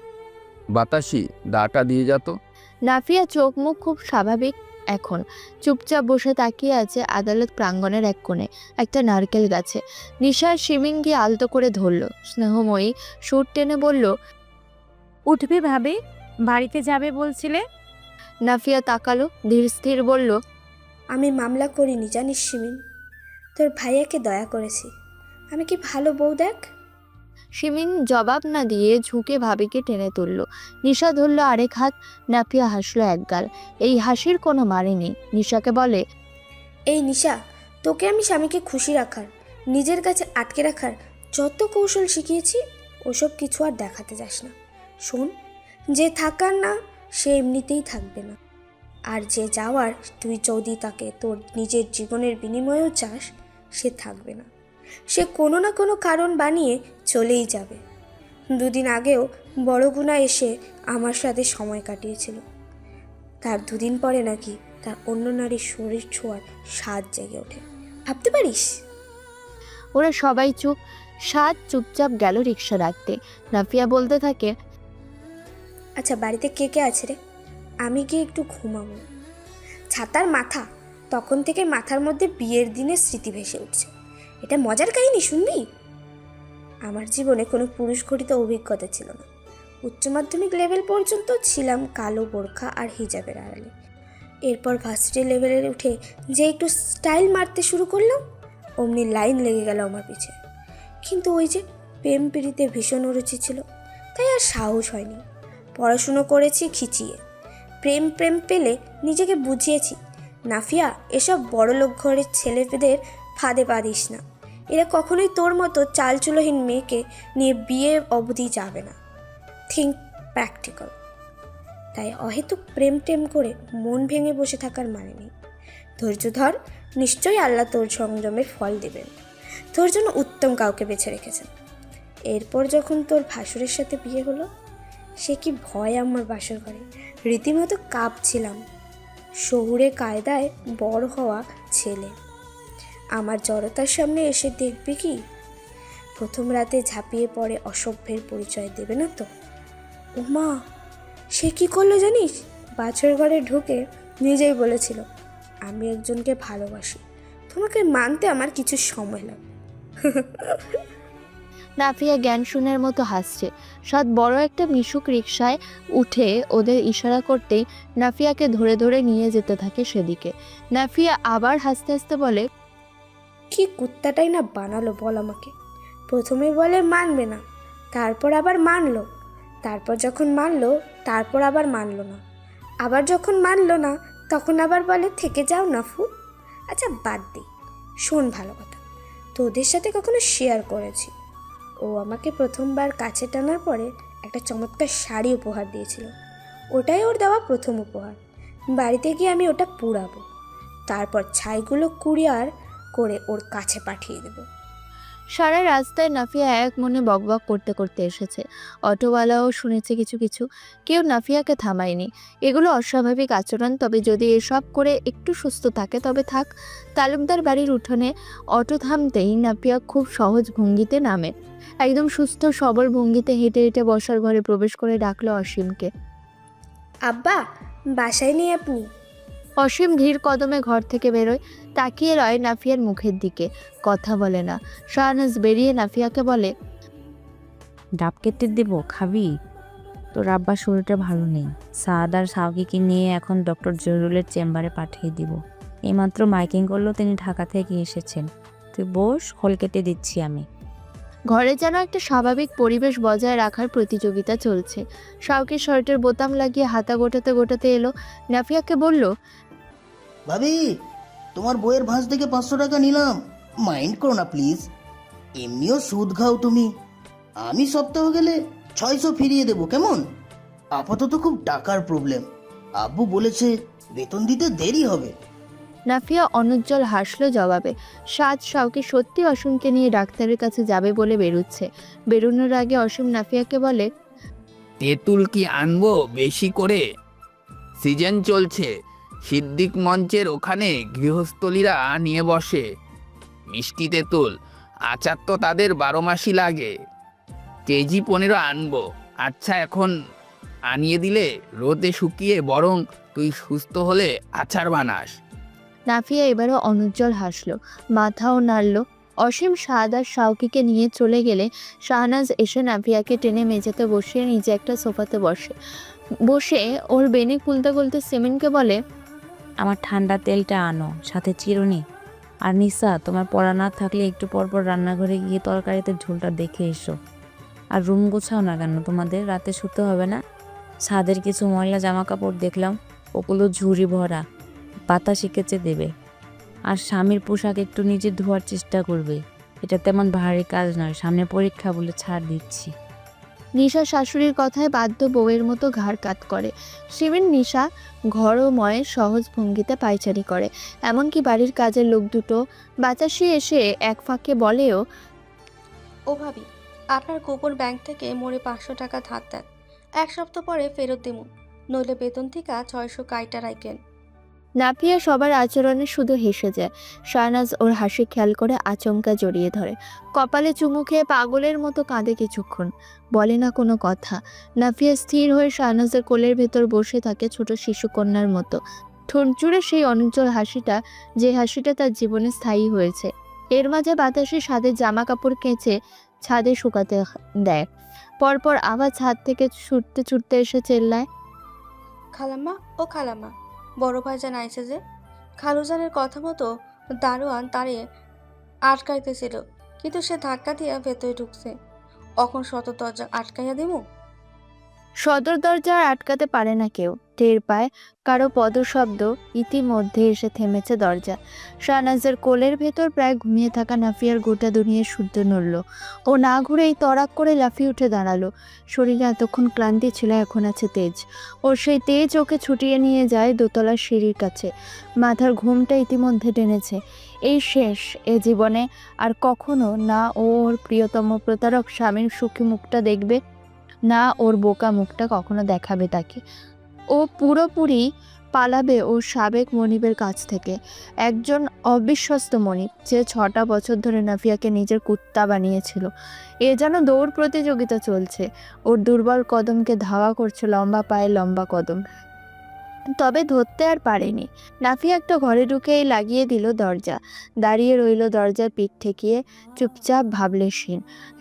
বাতাসি, দাটা দিয়ে যা তো। নাফিয়া চোখ মুখ খুব স্বাভাবিক এখন। চুপচাপ বসে তাকিয়ে আছে আদালত প্রাঙ্গণের এক কোণে একটা নারকেল গাছে। নিশার শিমিন গিয়ে আলতো করে ধরল। স্নেহময়ী সুর টেনে বলল, উঠবে ভাবে, বাড়িতে যাবে বলছিলে। নাফিয়া তাকালো, ধীর স্থির বলল, আমি মামলা করিনি জানিস শিমিন, তোর ভাইয়াকে দয়া করেছি। আমি কি ভালো বউ দেখ। শিমিন জবাব না দিয়ে ঝুঁকে ভাবিকে টেনে তুলল। নিশা ধরল আরেক হাত। নাফিয়া হাসলো একগাল। এই হাসির কোনো মানে নেই। নিশাকে বলে, এই নিশা, তোকে আমি স্বামীকে খুশি রাখার, নিজের কাছে আটকে রাখার যত কৌশল শিখিয়েছি, ওসব কিছু আর দেখাতে যাস না। শোন, যে থাকার না সে এমনিতেই থাকবে না, আর যে যাওয়ার তুই যদি তাকে তোর নিজের জীবনের বিনিময়েও চাস, সে থাকবে না। সে কোনো না কোনো কারণ বানিয়ে চলেই যাবে। দুদিন আগেও বড় গুণা এসে আমার সাথে সময় কাটিয়েছিল। তার দুদিন পরে নাকি তার অন্য নারীর শরীর ছোঁয়ার স্বাদ জেগে ওঠে। ভাবতে পারিস? ওরা সবাই চুপ। সাদ চুপচাপ গেল রিক্সা রাখতে। নাফিয়া বলতে থাকে, আচ্ছা বাড়িতে কে কে আছে রে? আমি গিয়ে একটু ঘুমাবো। ছাতার মাথা, তখন থেকে মাথার মধ্যে বিয়ের দিনের স্মৃতি ভেসে উঠছে। এটা মজার কাহিনী, শুনবি? আমার জীবনে কোনো পুরুষ ঘটিত অভিজ্ঞতা ছিল না। উচ্চ মাধ্যমিক লেভেল পর্যন্ত ছিলাম কালো বোরখা আর হিজাবের আড়ালে। এরপর ভার্সিটি লেভেলে উঠে যে একটু স্টাইল মারতে শুরু করলাম, অমনি লাইন লেগে গেল আমার পিছে। কিন্তু ওই যে প্রেম পিড়িতে ভীষণ অরুচি ছিল, তাই আর সাহস হয়নি। পড়াশুনো করেছি খিচিয়ে, প্রেম প্রেম পেলে নিজেকে বুঝিয়েছি, নাফিয়া এসব বড়লোক ঘরের ছেলেদের ফাঁদে পা দিস না। এরা কখনোই তোর মতো চালচুলোহীন মেয়েকে নিয়ে বিয়ে অবধি যাবে না। Think practical. তাই অহেতুক প্রেম টেম করে মন ভেঙে বসে থাকার মানে নেই। ধৈর্য ধর, নিশ্চয়ই আল্লাহ তোর সংযমের ফল দেবেন। তোর জন্য উত্তম কাউকে বেছে রেখেছেন। এরপর যখন তোর ভাসুরের সাথে বিয়ে হলো, সে কি ভয় আমার বাসর ঘরে, রীতিমতো কাঁপছিলাম। শহুরে কায়দায় বড় হওয়া ছেলে আমার জড়তার সামনে এসে দেখবি কি? প্রথম রাতে ঝাঁপিয়ে পড়ে অসভ্যের পরিচয় দেবে না তো? ওমা, সে কি করলো জানিস? বাছর ঘরে ঢুকে নিজেই বলেছিল, আমি একজনকে ভালোবাসি, তোমাকে মানতে আমার কিছু সময় লাগবে। নাফিয়া জ্ঞান শূন্যের মতো হাসছে। সাদ বড় একটা মিশুক রিকশায় উঠে ওদের ইশারা করতেই নাফিয়াকে ধরে ধরে নিয়ে যেতে থাকে সেদিকে। নাফিয়া আবার হাসতে হাসতে বলে, কি কুত্তাটাই না বানালো বল আমাকে। প্রথমে বলে মানবে না, তারপর আবার মানলো, তারপর যখন মানলো তারপর আবার মানলো না, আবার যখন মানলো না তখন আবার বলে থেকে যাও নাফু। আচ্ছা বাদ দে, শোন ভালো কথা, তোদের সাথে কখনো শেয়ার করেছি। ও আমাকে প্রথমবার কাছে টানার পরে একটা চমৎকার শাড়ি উপহার দিয়েছিল। ওটাই ওর দেওয়া প্রথম উপহার। বাড়িতে গিয়ে আমি ওটা পুড়াবো, তারপর ছাইগুলো কুরিয়ার করে ওর কাছে পাঠিয়ে দেবো। সারা রাস্তায় নাফিয়া এক মনে বকবক করতে করতে এসেছে। অটোওয়ালাও শুনেছে কিছু কিছু, কেউ নাফিয়াকে থামায়নি। এগুলো অস্বাভাবিক আচরণ, তবে যদি এসব করে একটু সুস্থ থাকে তবে থাক। তালুকদার বাড়ির উঠোনে অটো থামতেই নাফিয়া খুব সহজ ভঙ্গিতে নামে। একদম সুস্থ সবল ভঙ্গিতে হেঁটে হেঁটে বসার ঘরে প্রবেশ করে ডাকলো অসীমকে। আব্বা, বাসায় নেই আপনি? অসীম ধীর কদমে ঘর থেকে বেরোয়, তাকিয়ে রয় নাফিয়ার মুখের দিকে, কথা বলে না। শাহনাজ বেরিয়ে নাফিয়াকে বলে, ডাব কেটে দেব, খাবি? তোর আব্বার শরীরটা ভালো নেই। সাদ আর সাউকিকে নিয়ে এখন ডক্টর জরুলের চেম্বারে পাঠিয়ে দিব। এইমাত্র মাইকিং করলো, তিনি ঢাকা থেকে এসেছেন। তুই বস, খোল কেটে দিচ্ছি আমি। ঘরে যেন একটা স্বাভাবিক পরিবেশ বজায় রাখার প্রতিযোগিতা চলছে। শাওকি শার্টের বোতাম লাগিয়ে হাতা গোটাতে গোটাতে এলো, নাফিয়াকে বলল, ভাবি, তোমার বইয়ের ভাঁজ থেকে 500 টাকা নিলাম, মাইন্ড করো না প্লিজ। এমনিও সুদ খাও তুমি। আমি সপ্তাহ গেলে 600 ফিরিয়ে দেবো, কেমন? আপাতত খুব টাকার প্রবলেম। আব্বু বলেছে বেতন দিতে দেরি হবে। নাফিয়া অনুজ্জ্বল হাসলো জবাবে। সাদ শাওকি সত্যি অসীমকে নিয়ে ডাক্তারের কাছে যাবে বলে বেরোচ্ছে। বেরোনোর আগে অসীম নাফিয়াকে বলে, তেঁতুল কি আনবো বেশি করে? সিজন চলছে, সিদ্দিক মঞ্চের ওখানে গৃহস্থলীরা নিয়ে বসে মিষ্টি তেঁতুল। আচার তো তাদের 12 মাসই লাগে। কেজি 15 আনবো। আচ্ছা, এখন আনিয়ে দিলে রোদে শুকিয়ে বরং তুই সুস্থ হলে আচার বানাস। নাফিয়া এবারও অনুজ্জ্বল হাসলো, মাথাও নাড়ল। অসীম সাদ আর শাওকিকে নিয়ে চলে গেলে শাহনাজ এসে নাফিয়াকে টেনে মেঝেতে বসিয়ে নিজে একটা সোফাতে বসে ওর বেনি খুলতে খুলতে সিমিনকে বলে, আমার ঠান্ডা তেলটা আনো, সাথে চিরুনি। আর নিসা, তোমার পড়া না থাকলে একটু পর পর রান্নাঘরে গিয়ে তরকারিতে ঝোলটা দেখে এসো। আর রুম গোছাও না কেন, তোমাদের রাতে শুতে হবে না? ছাদের কিছু ময়লা জামা কাপড় দেখলাম, ওগুলো ঝুড়ি ভরা, বাতাসে কেচে দেবে। আর স্বামীর পোশাক একটু নিজে ধোয়ার চেষ্টা করবে। এটা তেমন ভারী কাজ নয়, সামনে পরীক্ষা বলে ছাড় দিচ্ছি। নিশা শাশুড়ির কথায় বাধ্য বউয়ের মতো ঘাড় কাত করে। সিমিন নিশা ঘরময় সহজ ভঙ্গিতে পায়চারি করে। এমনকি বাড়ির কাজের লোক দুটো বাতাসে এসে এক ফাঁকে বলেও, ও ভাবি, আপনার গোপন ব্যাংক থেকে মোড়ে 500 টাকা ধার দেন, 1 সপ্তাহ পরে ফেরত দেবো, নইলে বেতন থেকে 600 কাইটা রাখেন। নাফিয়া সবার আচরণে শুধু হেসে যায়। শাহনাজ ওর হাসি খেয়াল করে আচমকা জড়িয়ে ধরে, কপালে চুমু খেয়ে পাগলের মতো কাঁদে কিছুক্ষণ, বলে না কোনো কথা। নাফিয়া স্থির হয়ে শাহনাজের কোলের ভেতর বসে থাকে ছোট শিশুকন্যার মতো। ঠোঁট জুড়ে সেই অনুজ্জ্বল হাসিটা, যে হাসিটা তার জীবনে স্থায়ী হয়েছে। এর মাঝে বাতাসে সাদের জামা কাপড় কেচে ছাদে শুকাতে দেয়। পরপর আবার ছাদ থেকে ছুটতে ছুটতে এসে চেল্লায়, খালাম্মা, ও খালাম্মা, বড় ভাইজান আইছে যে। খালুজানের কথা মতো দারোয়ান তারে আটকাইতেছিল, কিন্তু সে ধাক্কা দিয়া ভেতরে ঢুকছে। এখন শত দরজা আটকাইয়া দিমু? সদর দরজা আর আটকাতে পারে না কেউ। টের পায় কারো পদশব্দ, ইতিমধ্যে এসে থেমেছে দরজা। শাহনাজের কোলের ভেতর প্রায় ঘুমিয়ে থাকা নাফিয়ার গোটা দুনিয়া শুদ্ধ নড়ল। ও না ঘুরেই তড়াক করে লাফিয়ে উঠে দাঁড়ালো। শরীরে এতক্ষণ ক্লান্তি ছিল, এখন আছে তেজ। ওর সেই তেজ ওকে ছুটিয়ে নিয়ে যায় দোতলার সিঁড়ির কাছে। মাথার ঘুমটা ইতিমধ্যে টেনেছে। এই শেষ এ জীবনে, আর কখনো না ও ওর প্রিয়তম প্রতারক স্বামীর সুখী মুখটা দেখবে, না ওর বোকা মুখটা কখনো দেখাবে তাকে। ও পুরোপুরি পালাবে ওর সাবেক মনিবের কাছ থেকে। একজন অবিশ্বস্ত মনিব, যে 6টা বছর ধরে নাফিয়াকে নিজের কুত্তা বানিয়েছিল। এ যেন দৌড় প্রতিযোগিতা চলছে, ওর দুর্বল কদমকে ধাওয়া করছে লম্বা পায়ে লম্বা কদম। তবে ধরতে আর পারেনি। নাফিয়া একটা ঘরে ঢুকেই লাগিয়ে দিল দরজা। দাঁড়িয়ে রইল দরজার পিঠ ঠেকিয়ে, চুপচাপ ভাবলেশীন।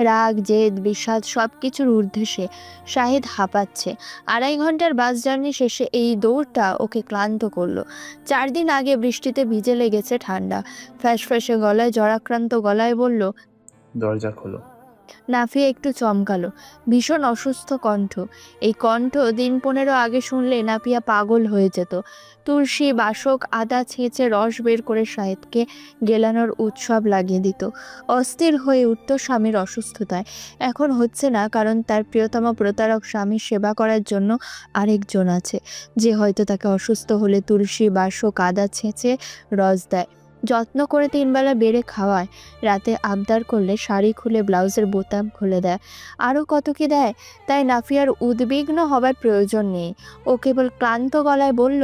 রাগ, জেদ, বিষাদ সব কিছুর ঊর্ধ্বে সে। শাহিদ হাঁপাচ্ছে। 2.5 ঘন্টার বাস জার্নি শেষে এই দৌড়টা ওকে ক্লান্ত করলো। 4 দিন আগে বৃষ্টিতে ভিজে লেগেছে ঠান্ডা। ফ্যাসফ্যাসে গলায়, জ্বরাক্রান্ত গলায় বলল, দরজা খোলো। নাফিয়া একটু চমকালো। ভীষণ অসুস্থ কণ্ঠ। এই কণ্ঠ দিন 15 আগে শুনলে নাফিয়া পাগল হয়ে যেত। তুলসী, বাসক, আদা ছেঁচে রস বের করে শাহেদকে গেলানোর উৎসব লাগিয়ে দিত। অস্থির হয়ে উঠত স্বামীর অসুস্থতায়। এখন হচ্ছে না, কারণ তার প্রিয়তম প্রতারক স্বামীর সেবা করার জন্য আরেকজন আছে, যে হয়তো তাকে অসুস্থ হলে তুলসী, বাসক, আদা ছেঁচে রস দেয়, যত্ন করে 3 বেলা বেড়ে খাওয়ায়, রাতে আবদার করলে শাড়ি খুলে ব্লাউজের বোতাম খুলে দেয়, আরও কত কি দেয়। তাই নাফিয়ার উদ্বিগ্ন হবার প্রয়োজন নেই। ও কেবল ক্লান্ত গলায় বলল,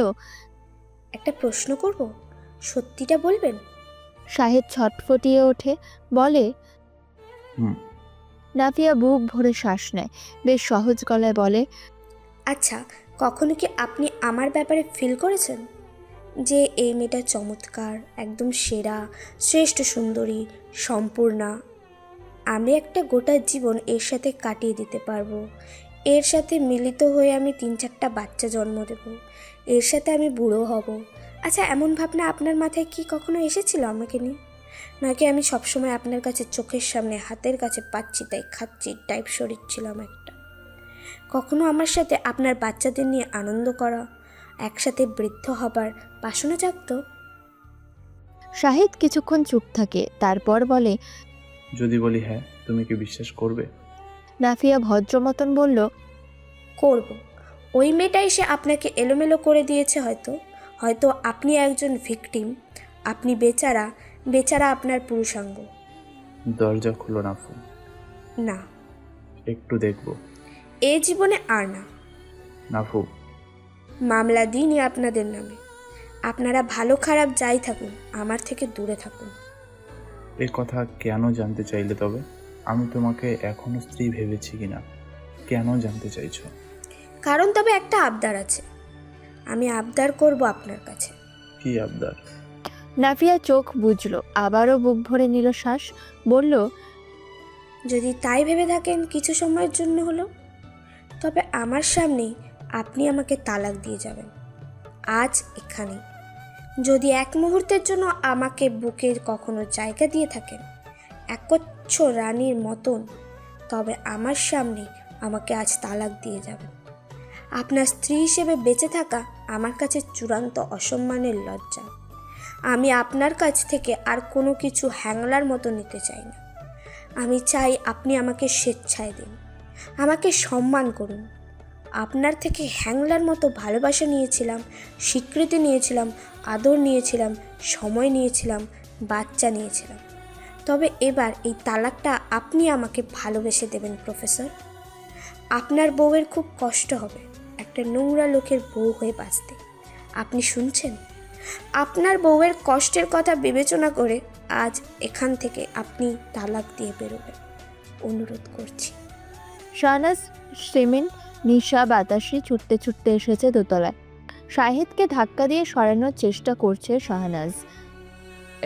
একটা প্রশ্ন করব, সত্যিটা বলবেন? শাহেদ ছটফটিয়ে ওঠে, বলে। হুম। নাফিয়া বুক ভরে শ্বাস নেয়, বেশ সহজ গলায় বলে, আচ্ছা, কখনো কি আপনি আমার ব্যাপারে ফিল করেছেন যে এই মেয়েটা চমৎকার, একদম সেরা, শ্রেষ্ঠ সুন্দরী, সম্পূর্ণা? আমি একটা গোটা জীবন এর সাথে কাটিয়ে দিতে পারবো। এর সাথে মিলিত হয়ে আমি 3-4টা বাচ্চা জন্ম দেব। এর সাথে আমি বুড়ো হব। আচ্ছা, এমন ভাবনা আপনার মাথায় কি কখনো এসেছিল আমাকে নিয়ে? নাকি আমি সবসময় আপনার কাছে চোখের সামনে, হাতের কাছে পাচ্ছি তাই খাচ্ছি টাইপ শরীর ছিলাম একটা? কখনো আমার সাথে আপনার বাচ্চাদের নিয়ে আনন্দ করা, একসাথে বৃদ্ধ হবার বাসনা জাগতো? শাহিদ কিছুক্ষণ চুপ থাকে, তারপর বলে, যদি বলি হ্যাঁ, তুমি কি বিশ্বাস করবে? নাফিয়া ভদ্র মতন বলল, করব। ওই মেয়েটা এসে আপনাকে এলোমেলো করে দিয়েছে হয়তো। হয়তো আপনি একজন ভিকটিম, আপনি বেচারা, বেচারা আপনার পুরুষাঙ্গ। দরজা খুলো নাফু। না, একটু দেখবো। এ জীবনে আর না। নাফু। মামলা দিইনি আপনাদের নামে। আপনারা ভালো খারাপ যাই থাকুন, আমার থেকে দূরে থাকুন। এ কথা কেন জানতে চাইলে তবে? আমি তোমাকে এখনো স্ত্রী ভেবেছি কিনা কেন জানতে চাইছো? কারণ তবে একটা আবদার আছে। আমি আবদার করব আপনার কাছে। কি আবদার? নাফিয়া চোখ বুঝল, আবারও বুক ভরে নিল শ্বাস, বলল, যদি তাই ভেবে থাকেন কিছু সময়ের জন্য হলো, তবে আমার সামনেই আপনি আমাকে তালাক দিয়ে যাবেন, আজ এখানে। যদি এক মুহূর্তের জন্য আমাকে বুকের কখনো জায়গা দিয়ে থাকেন একচ্ছ রানীর মতন, তবে আমার সামনে আমাকে আজ তালাক দিয়ে যাবেন। আপনার স্ত্রী হিসেবে বেঁচে থাকা আমার কাছে চূড়ান্ত অসম্মানের লজ্জা। আমি আপনার কাছ থেকে আর কোনো কিছু হ্যাংলার মতো নিতে চাই না। আমি চাই আপনি আমাকে স্বেচ্ছায় দিন, আমাকে সম্মান করুন। আপনার থেকে হ্যাংলার মতো ভালোবাসা নিয়েছিলাম, স্বীকৃতি নিয়েছিলাম, আদর নিয়েছিলাম, সময় নিয়েছিলাম, বাচ্চা নিয়েছিলাম। তবে এবার এই তালাকটা আপনি আমাকে ভালোবেসে দেবেন প্রফেসর। আপনার বউয়ের খুব কষ্ট হবে একটা নোংরা লোকের বউ হয়ে বাঁচতে। আপনি শুনছেন? আপনার বউয়ের কষ্টের কথা বিবেচনা করে আজ এখান থেকে আপনি তালাক দিয়ে বেরোবেন, অনুরোধ করছি। শাহনাজ, শ্রিমিন, নিশা, বাতাসে ছুটতে ছুটতে এসেছে দোতলায়। শাহিদকে ধাক্কা দিয়ে সরানোর চেষ্টা করছে শাহনাজ।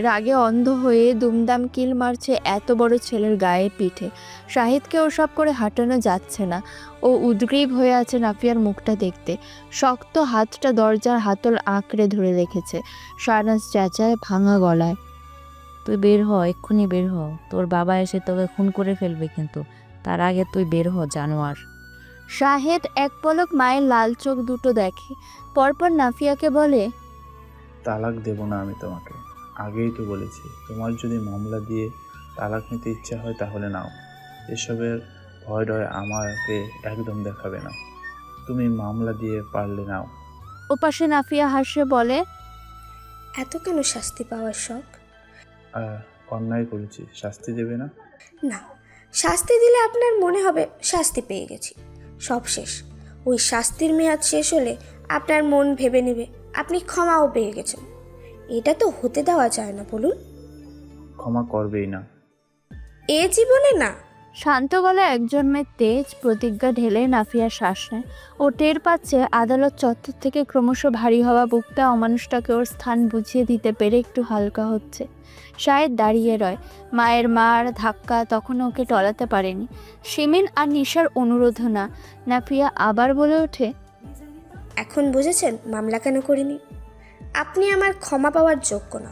রাগে অন্ধ হয়ে দুমদাম কিল মারছে এত বড় ছেলের গায়ে, পিঠে। শাহিদকে ওসব করে হাঁটানো যাচ্ছে না। ও উদ্গ্রীব হয়ে আছে নাফিয়ার মুখটা দেখতে। শক্ত হাতটা দরজার হাতল আঁকড়ে ধরে রেখেছে। শাহনাজ চেঁচায় ভাঙা গলায়, তুই বের হ, এক্ষুনি বের হ। তোর বাবা এসে তোকে খুন করে ফেলবে, কিন্তু তার আগে তুই বের হ, জানোয়ার। শাহেদ এক পলক মায়ের লাল চোখ দুটো দেখে, পরপর নাফিয়াকে বলে, তালাক দেব না আমি তোমাকে। আগেই তো বলেছি, তোমার যদি মামলা দিয়ে তালাক নিতে ইচ্ছা হয় তাহলে নাও। এসবের ভয় ডয় আমাকে একদম দেখাবে না। তুমি মামলা দিয়ে পারলে নাও। ওপাশে নাফিয়া হাসে বলে, এত কেন শাস্তি পাওয়ার শখ? অন্যায় করেছি, শাস্তি দেবে না? না, শাস্তি দিলে আপনার মনে হবে শাস্তি পেয়ে গেছি, সব শেষ। ওই শাস্তির মেয়াদ শেষ হলে আপনার মন ভেবে নেবে আপনি ক্ষমাও পেয়ে গেছেন। এটা তো হতে দেওয়া যায় না, বলুন। ক্ষমা করবেই না? এ জীবনে না। শান্ত গলায় একজন মেয়ে তেজ প্রতিজ্ঞা ঢেলে নাফিয়া শ্বাস নেয়। ও টের পাচ্ছে আদালত চত্বর থেকে ক্রমশ ভারী হওয়া বুকটা অমানুষটাকে ওর স্থান বুঝিয়ে দিতে পেরে একটু হালকা হচ্ছে। শাহেদ দাঁড়িয়ে রয়। মায়ের মার ধাক্কা তখনও ওকে টলাতে পারেনি। শিমিন আর নিশার অনুরোধও না। নাফিয়া আবার বলে ওঠে, এখন বুঝেছেন মামলা কেন করিনি? আপনি আমার ক্ষমা পাওয়ার যোগ্য না।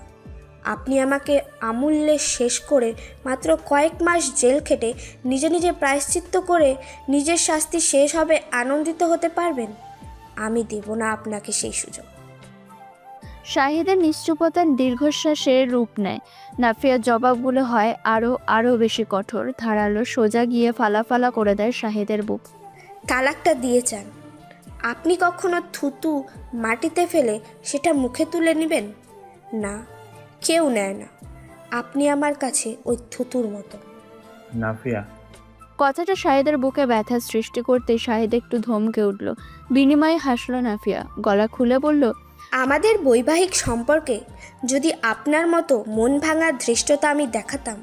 আপনি আমাকে আমূল্যে শেষ করে মাত্র কয়েক মাস জেল খেটে নিজে নিজে প্রায়শ্চিত্ত করে নিজের শাস্তি শেষ হবে আনন্দিত হতে পারবেন। আমি দেব না আপনাকে সেই সুযোগ। শাহিদের নিশ্চুপতার দীর্ঘশ্বাসের রূপ নেয়। নাফিয়ার জবাবগুলো হয় আরও বেশি কঠোর, ধারালো, সোজা গিয়ে ফালা করে দেয় শাহিদের বুক। তালাকটা দিয়ে যান। আপনি কখনো থুতু মাটিতে ফেলে সেটা মুখে তুলে নেবেন না, কেউ নেয় না। আপনি আমার কাছে ওই থুতুর মতো। নাফিয়া, কথাটা শাহিদের বুকে ব্যথা সৃষ্টি করতেই শাহিদ একটু ধমকে উঠল। বিনিময়ে হাসল নাফিয়া, গলা খুলে বলল, আমাদের বৈবাহিক সম্পর্কে যদি আপনার মতো মন ভাঙা ধৃষ্টতা আমি দেখাতাম,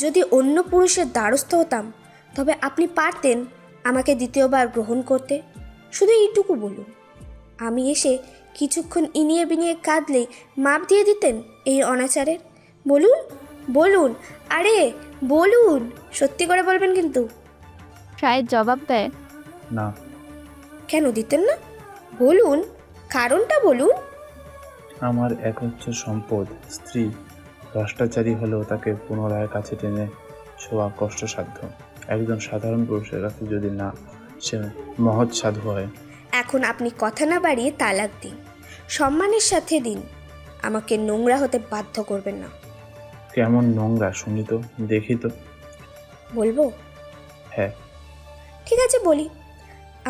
যদি অন্য পুরুষের দ্বারস্থ হতাম, তবে আপনি পারতেন আমাকে দ্বিতীয়বার গ্রহণ করতে। শুধু এইটুকু বলুন, আমি এসে কিছুক্ষণ ইনিয়ে বিনিয়ে কাঁদলে মাপ দিয়ে দিতেন এই অনাচারের? বলুন বলুন, আরে বলুন, সত্যি করে বলবেন কিন্তু। শাহিদ জবাব দেয়, না। কেন দিতেন না? বলুন, কারণটা বলুন। আমার একচ্ছ সম্পদ স্ত্রী ভ্রষ্টাচারী হলেও তাকে পুনরায় কাছে টেনে ছোঁয়া কষ্টসাধ্য। একজন সাধারণ পুরুষের কাছে যদি না সে মহৎ সাধু হয়। এখন আপনি কথা না বাড়িয়ে তালাক দিন, সম্মানের সাথে দিন। আমাকে নোংরা হতে বাধ্য করবেন না। কেমন নোংরা শুনি তো, দেখি তো। বলবো? হ্যাঁ। ঠিক আছে বলি।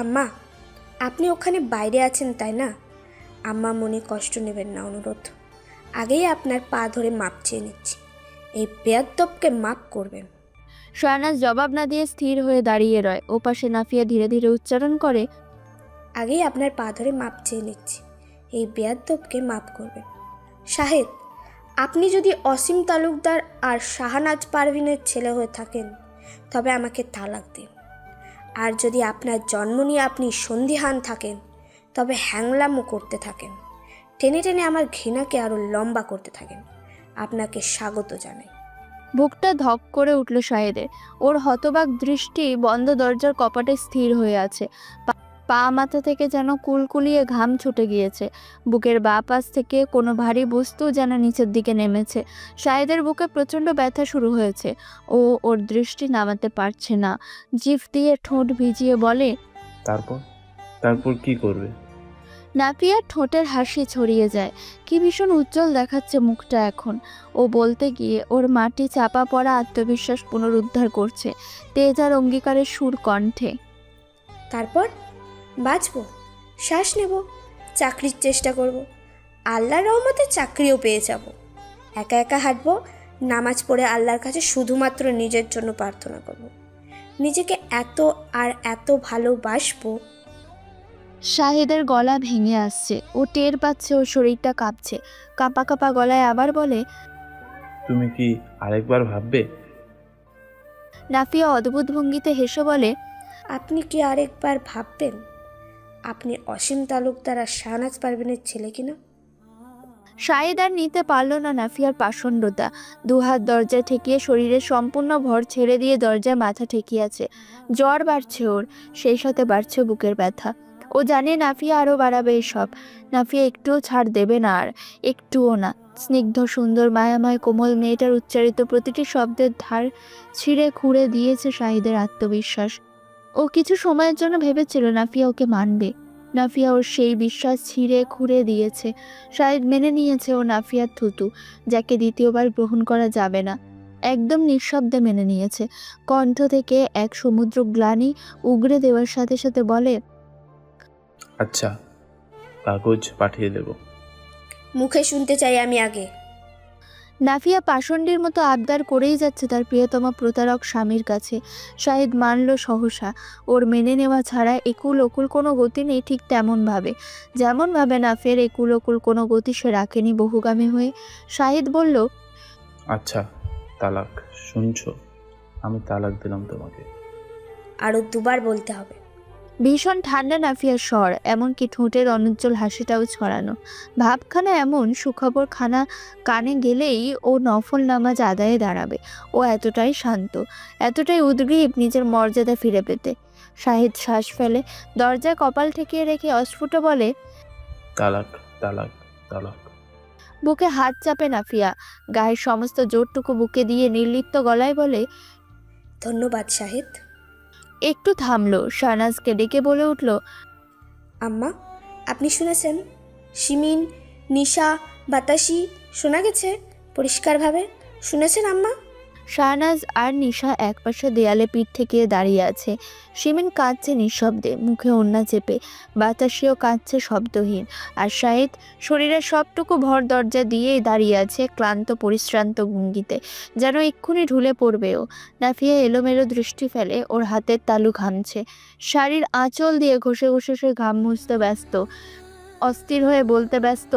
আম্মা, আপনি ওখানে বাইরে আছেন তাই না? আম্মা মনে কষ্ট নেবেন না, অনুরোধ। আগেই আপনার পা ধরে মাপ চেয়ে নিচ্ছি, এই বেয়াদ্দবকে মাপ করবেন। শাহনাজ জবাব না দিয়ে স্থির হয়ে দাঁড়িয়ে রয়। ওপাশে নাফিয়া ধীরে ধীরে উচ্চারণ করে, আগেই আপনার পা ধরে মাপ চেয়ে নিচ্ছি, এই বেয়াদ্দবকে মাপ করবেন। শাহেদ, আপনি যদি অসীম তালুকদার আর শাহনাজ পারভিনের ছেলে হয়ে থাকেন তবে আমাকে তালাক দিন। আর যদি আপনার জন্ম নিয়ে আপনি সন্দিহান থাকেন তবে হ্যাংলামও করতে থাকেন, টেনে টেনে আমার ঘৃণাকে আরও লম্বা করতে থাকেন। আপনাকে স্বাগত জানাই। বুকটা ধক করে উঠল শাহেদের। ওর হতবাক দৃষ্টি বন্ধ দরজার কপাটে স্থির হয়ে আছে। পা মাথা থেকে যেন কুলকুলিয়ে ঘাম ছুটে গিয়েছে। বুকের বাঁ পাশ থেকে কোনো ভারী বস্তু যেন নিচের দিকে নেমেছে। শাহেদের বুকে প্রচণ্ড ব্যথা শুরু হয়েছে। ও ওর দৃষ্টি নামাতে পারছে না। জিভ দিয়ে ঠোঁট ভিজিয়ে বলে, তারপর কি করবে? নাফিয়ার ঠোঁটের হাসি ছড়িয়ে যায়। কি ভীষণ উজ্জ্বল দেখাচ্ছে মুখটা এখন। ও বলতে গিয়ে ওর মাটি চাপা পড়া আত্মবিশ্বাস পুনরুদ্ধার করছে তেজ আর অঙ্গীকারের সুর কণ্ঠে। তারপর বাঁচব, শ্বাস নেব, চাকরির চেষ্টা করব, আল্লাহর রহমতে চাকরিও পেয়ে যাব। একা একা হাঁটবো, নামাজ পড়ে আল্লাহর কাছে শুধুমাত্র নিজের জন্য প্রার্থনা করব। নিজেকে এত আর এত ভালোবাসবো। শাহেদের গলা ভেঙে আসছে। ও টের পাচ্ছে ওর শরীরটা কাঁপছে। কাঁপা কাঁপা গলায় আবার বলে, তুমি কি আরেকবার ভাববে? নাফিয়া অদ্ভুত ভঙ্গিতে হেসে বলে, আপনি কি আরেকবার ভাববেন আপনি অসীম তালুকদার আর শাহনাজ পারভিনের ছেলে কিনা? শাহেদ আর নিতে পারল না নাফিয়ার পাষণ্ডতা। দুহাত দরজায় ঠেকিয়ে শরীরের সম্পূর্ণ ভর ছেড়ে দিয়ে দরজায় মাথা ঠেকিয়ে আছে। জ্বর বাড়ছে ওর, সেই সাথে বাড়ছে বুকের ব্যথা। ও জানে নাফিয়া আরও বাড়াবে এসব। নাফিয়া একটুও ছাড় দেবে না, আর একটুও না। স্নিগ্ধ সুন্দর মায়াময় কোমল মেয়েটার উচ্চারিত প্রতিটি শব্দের ধার ছিঁড়ে খুঁড়ে দিয়েছে শাহিদের আত্মবিশ্বাস। ও কিছু সময়ের জন্য ভেবেছিল নাফিয়া ওকে মানবে। নাফিয়া ওর সেই বিশ্বাস ছিঁড়ে খুঁড়ে দিয়েছে। শাহিদ মেনে নিয়েছে ও নাফিয়ার থুতু, যাকে দ্বিতীয়বার গ্রহণ করা যাবে না। একদম নিঃশব্দে মেনে নিয়েছে। কণ্ঠ থেকে এক সমুদ্র গ্লানি উগরে দেওয়ার সাথে সাথে বলে, আচ্ছা, কাগজ পাঠিয়ে দেব। মুখে শুনতে চাই আমি আগে। নাফিয়া পাষণ্ডীর মতো আবদার করেই যাচ্ছে তার প্রিয়তমা প্রতারক স্বামীর কাছে। শাহিদ মানল সহসা। ওর মেনে নেওয়া ছাড়া একুল ওকুল কোনো গতি নেই, ঠিক তেমনভাবে যেমনভাবে নাফিয়ার একুল ওকুল কোনো গতি সে রাখেনি বহুগামী হয়ে। শাহিদ বলল, আচ্ছা, তালাক শুনছো? আমি তালাক দিলাম তোমাকে। আরও দুবার বলতে হবে। ভীষণ ঠান্ডা নাফিয়ার স্বর, এমনকি ঠোঁটের অনুজ্জ্বল হাসিটাও ছড়ানো। ভাবখানা এমন, সুখবর খানা কানে গেলেই ও নফল নামাজ আদায়ে দাঁড়াবে। ও এতটাই শান্ত, এতটাই উদ্গ্রীব নিজের মর্যাদা ফিরে পেতে। শাহিদ শ্বাস ফেলে, দরজায় কপাল ঠেকিয়ে রেখে অস্ফুট বলে, তালাক, তালাক, তালাক। বুকে হাত চাপে নাফিয়া, গায়ের সমস্ত জোরটুকু বুকে দিয়ে নির্লিপ্ত গলায় বলে, ধন্যবাদ শাহিদ। একটু থামলো, শাহনাজকে ডেকে বলে উঠল, আম্মা, আপনি শুনেছেন? শিমিন, নিশা, বাতাসি শোনা গেছে পরিষ্কারভাবে? শুনেছেন আম্মা? শাহনাজ আর নিশা একপাশে দেয়ালে পিঠ ঠেকিয়ে দাঁড়িয়ে আছে। শিমিন কাঁদছে নিঃশব্দে, মুখে ওড়না চেপে। বাতাসিও কাঁদছে শব্দহীন। আর শাহিদ শরীরের সবটুকু ভর দরজা দিয়েই দাঁড়িয়ে আছে, ক্লান্ত পরিশ্রান্ত ভঙ্গিতে, যেন এক্ষুনি ঢুলে পড়বেও। নাফিয়া এলোমেলো দৃষ্টি ফেলে, ওর হাতের তালু ঘামছে। শাড়ির আঁচল দিয়ে ঘষে ঘষে সে ঘাম মুছতে ব্যস্ত, অস্থির হয়ে বলতে ব্যস্ত,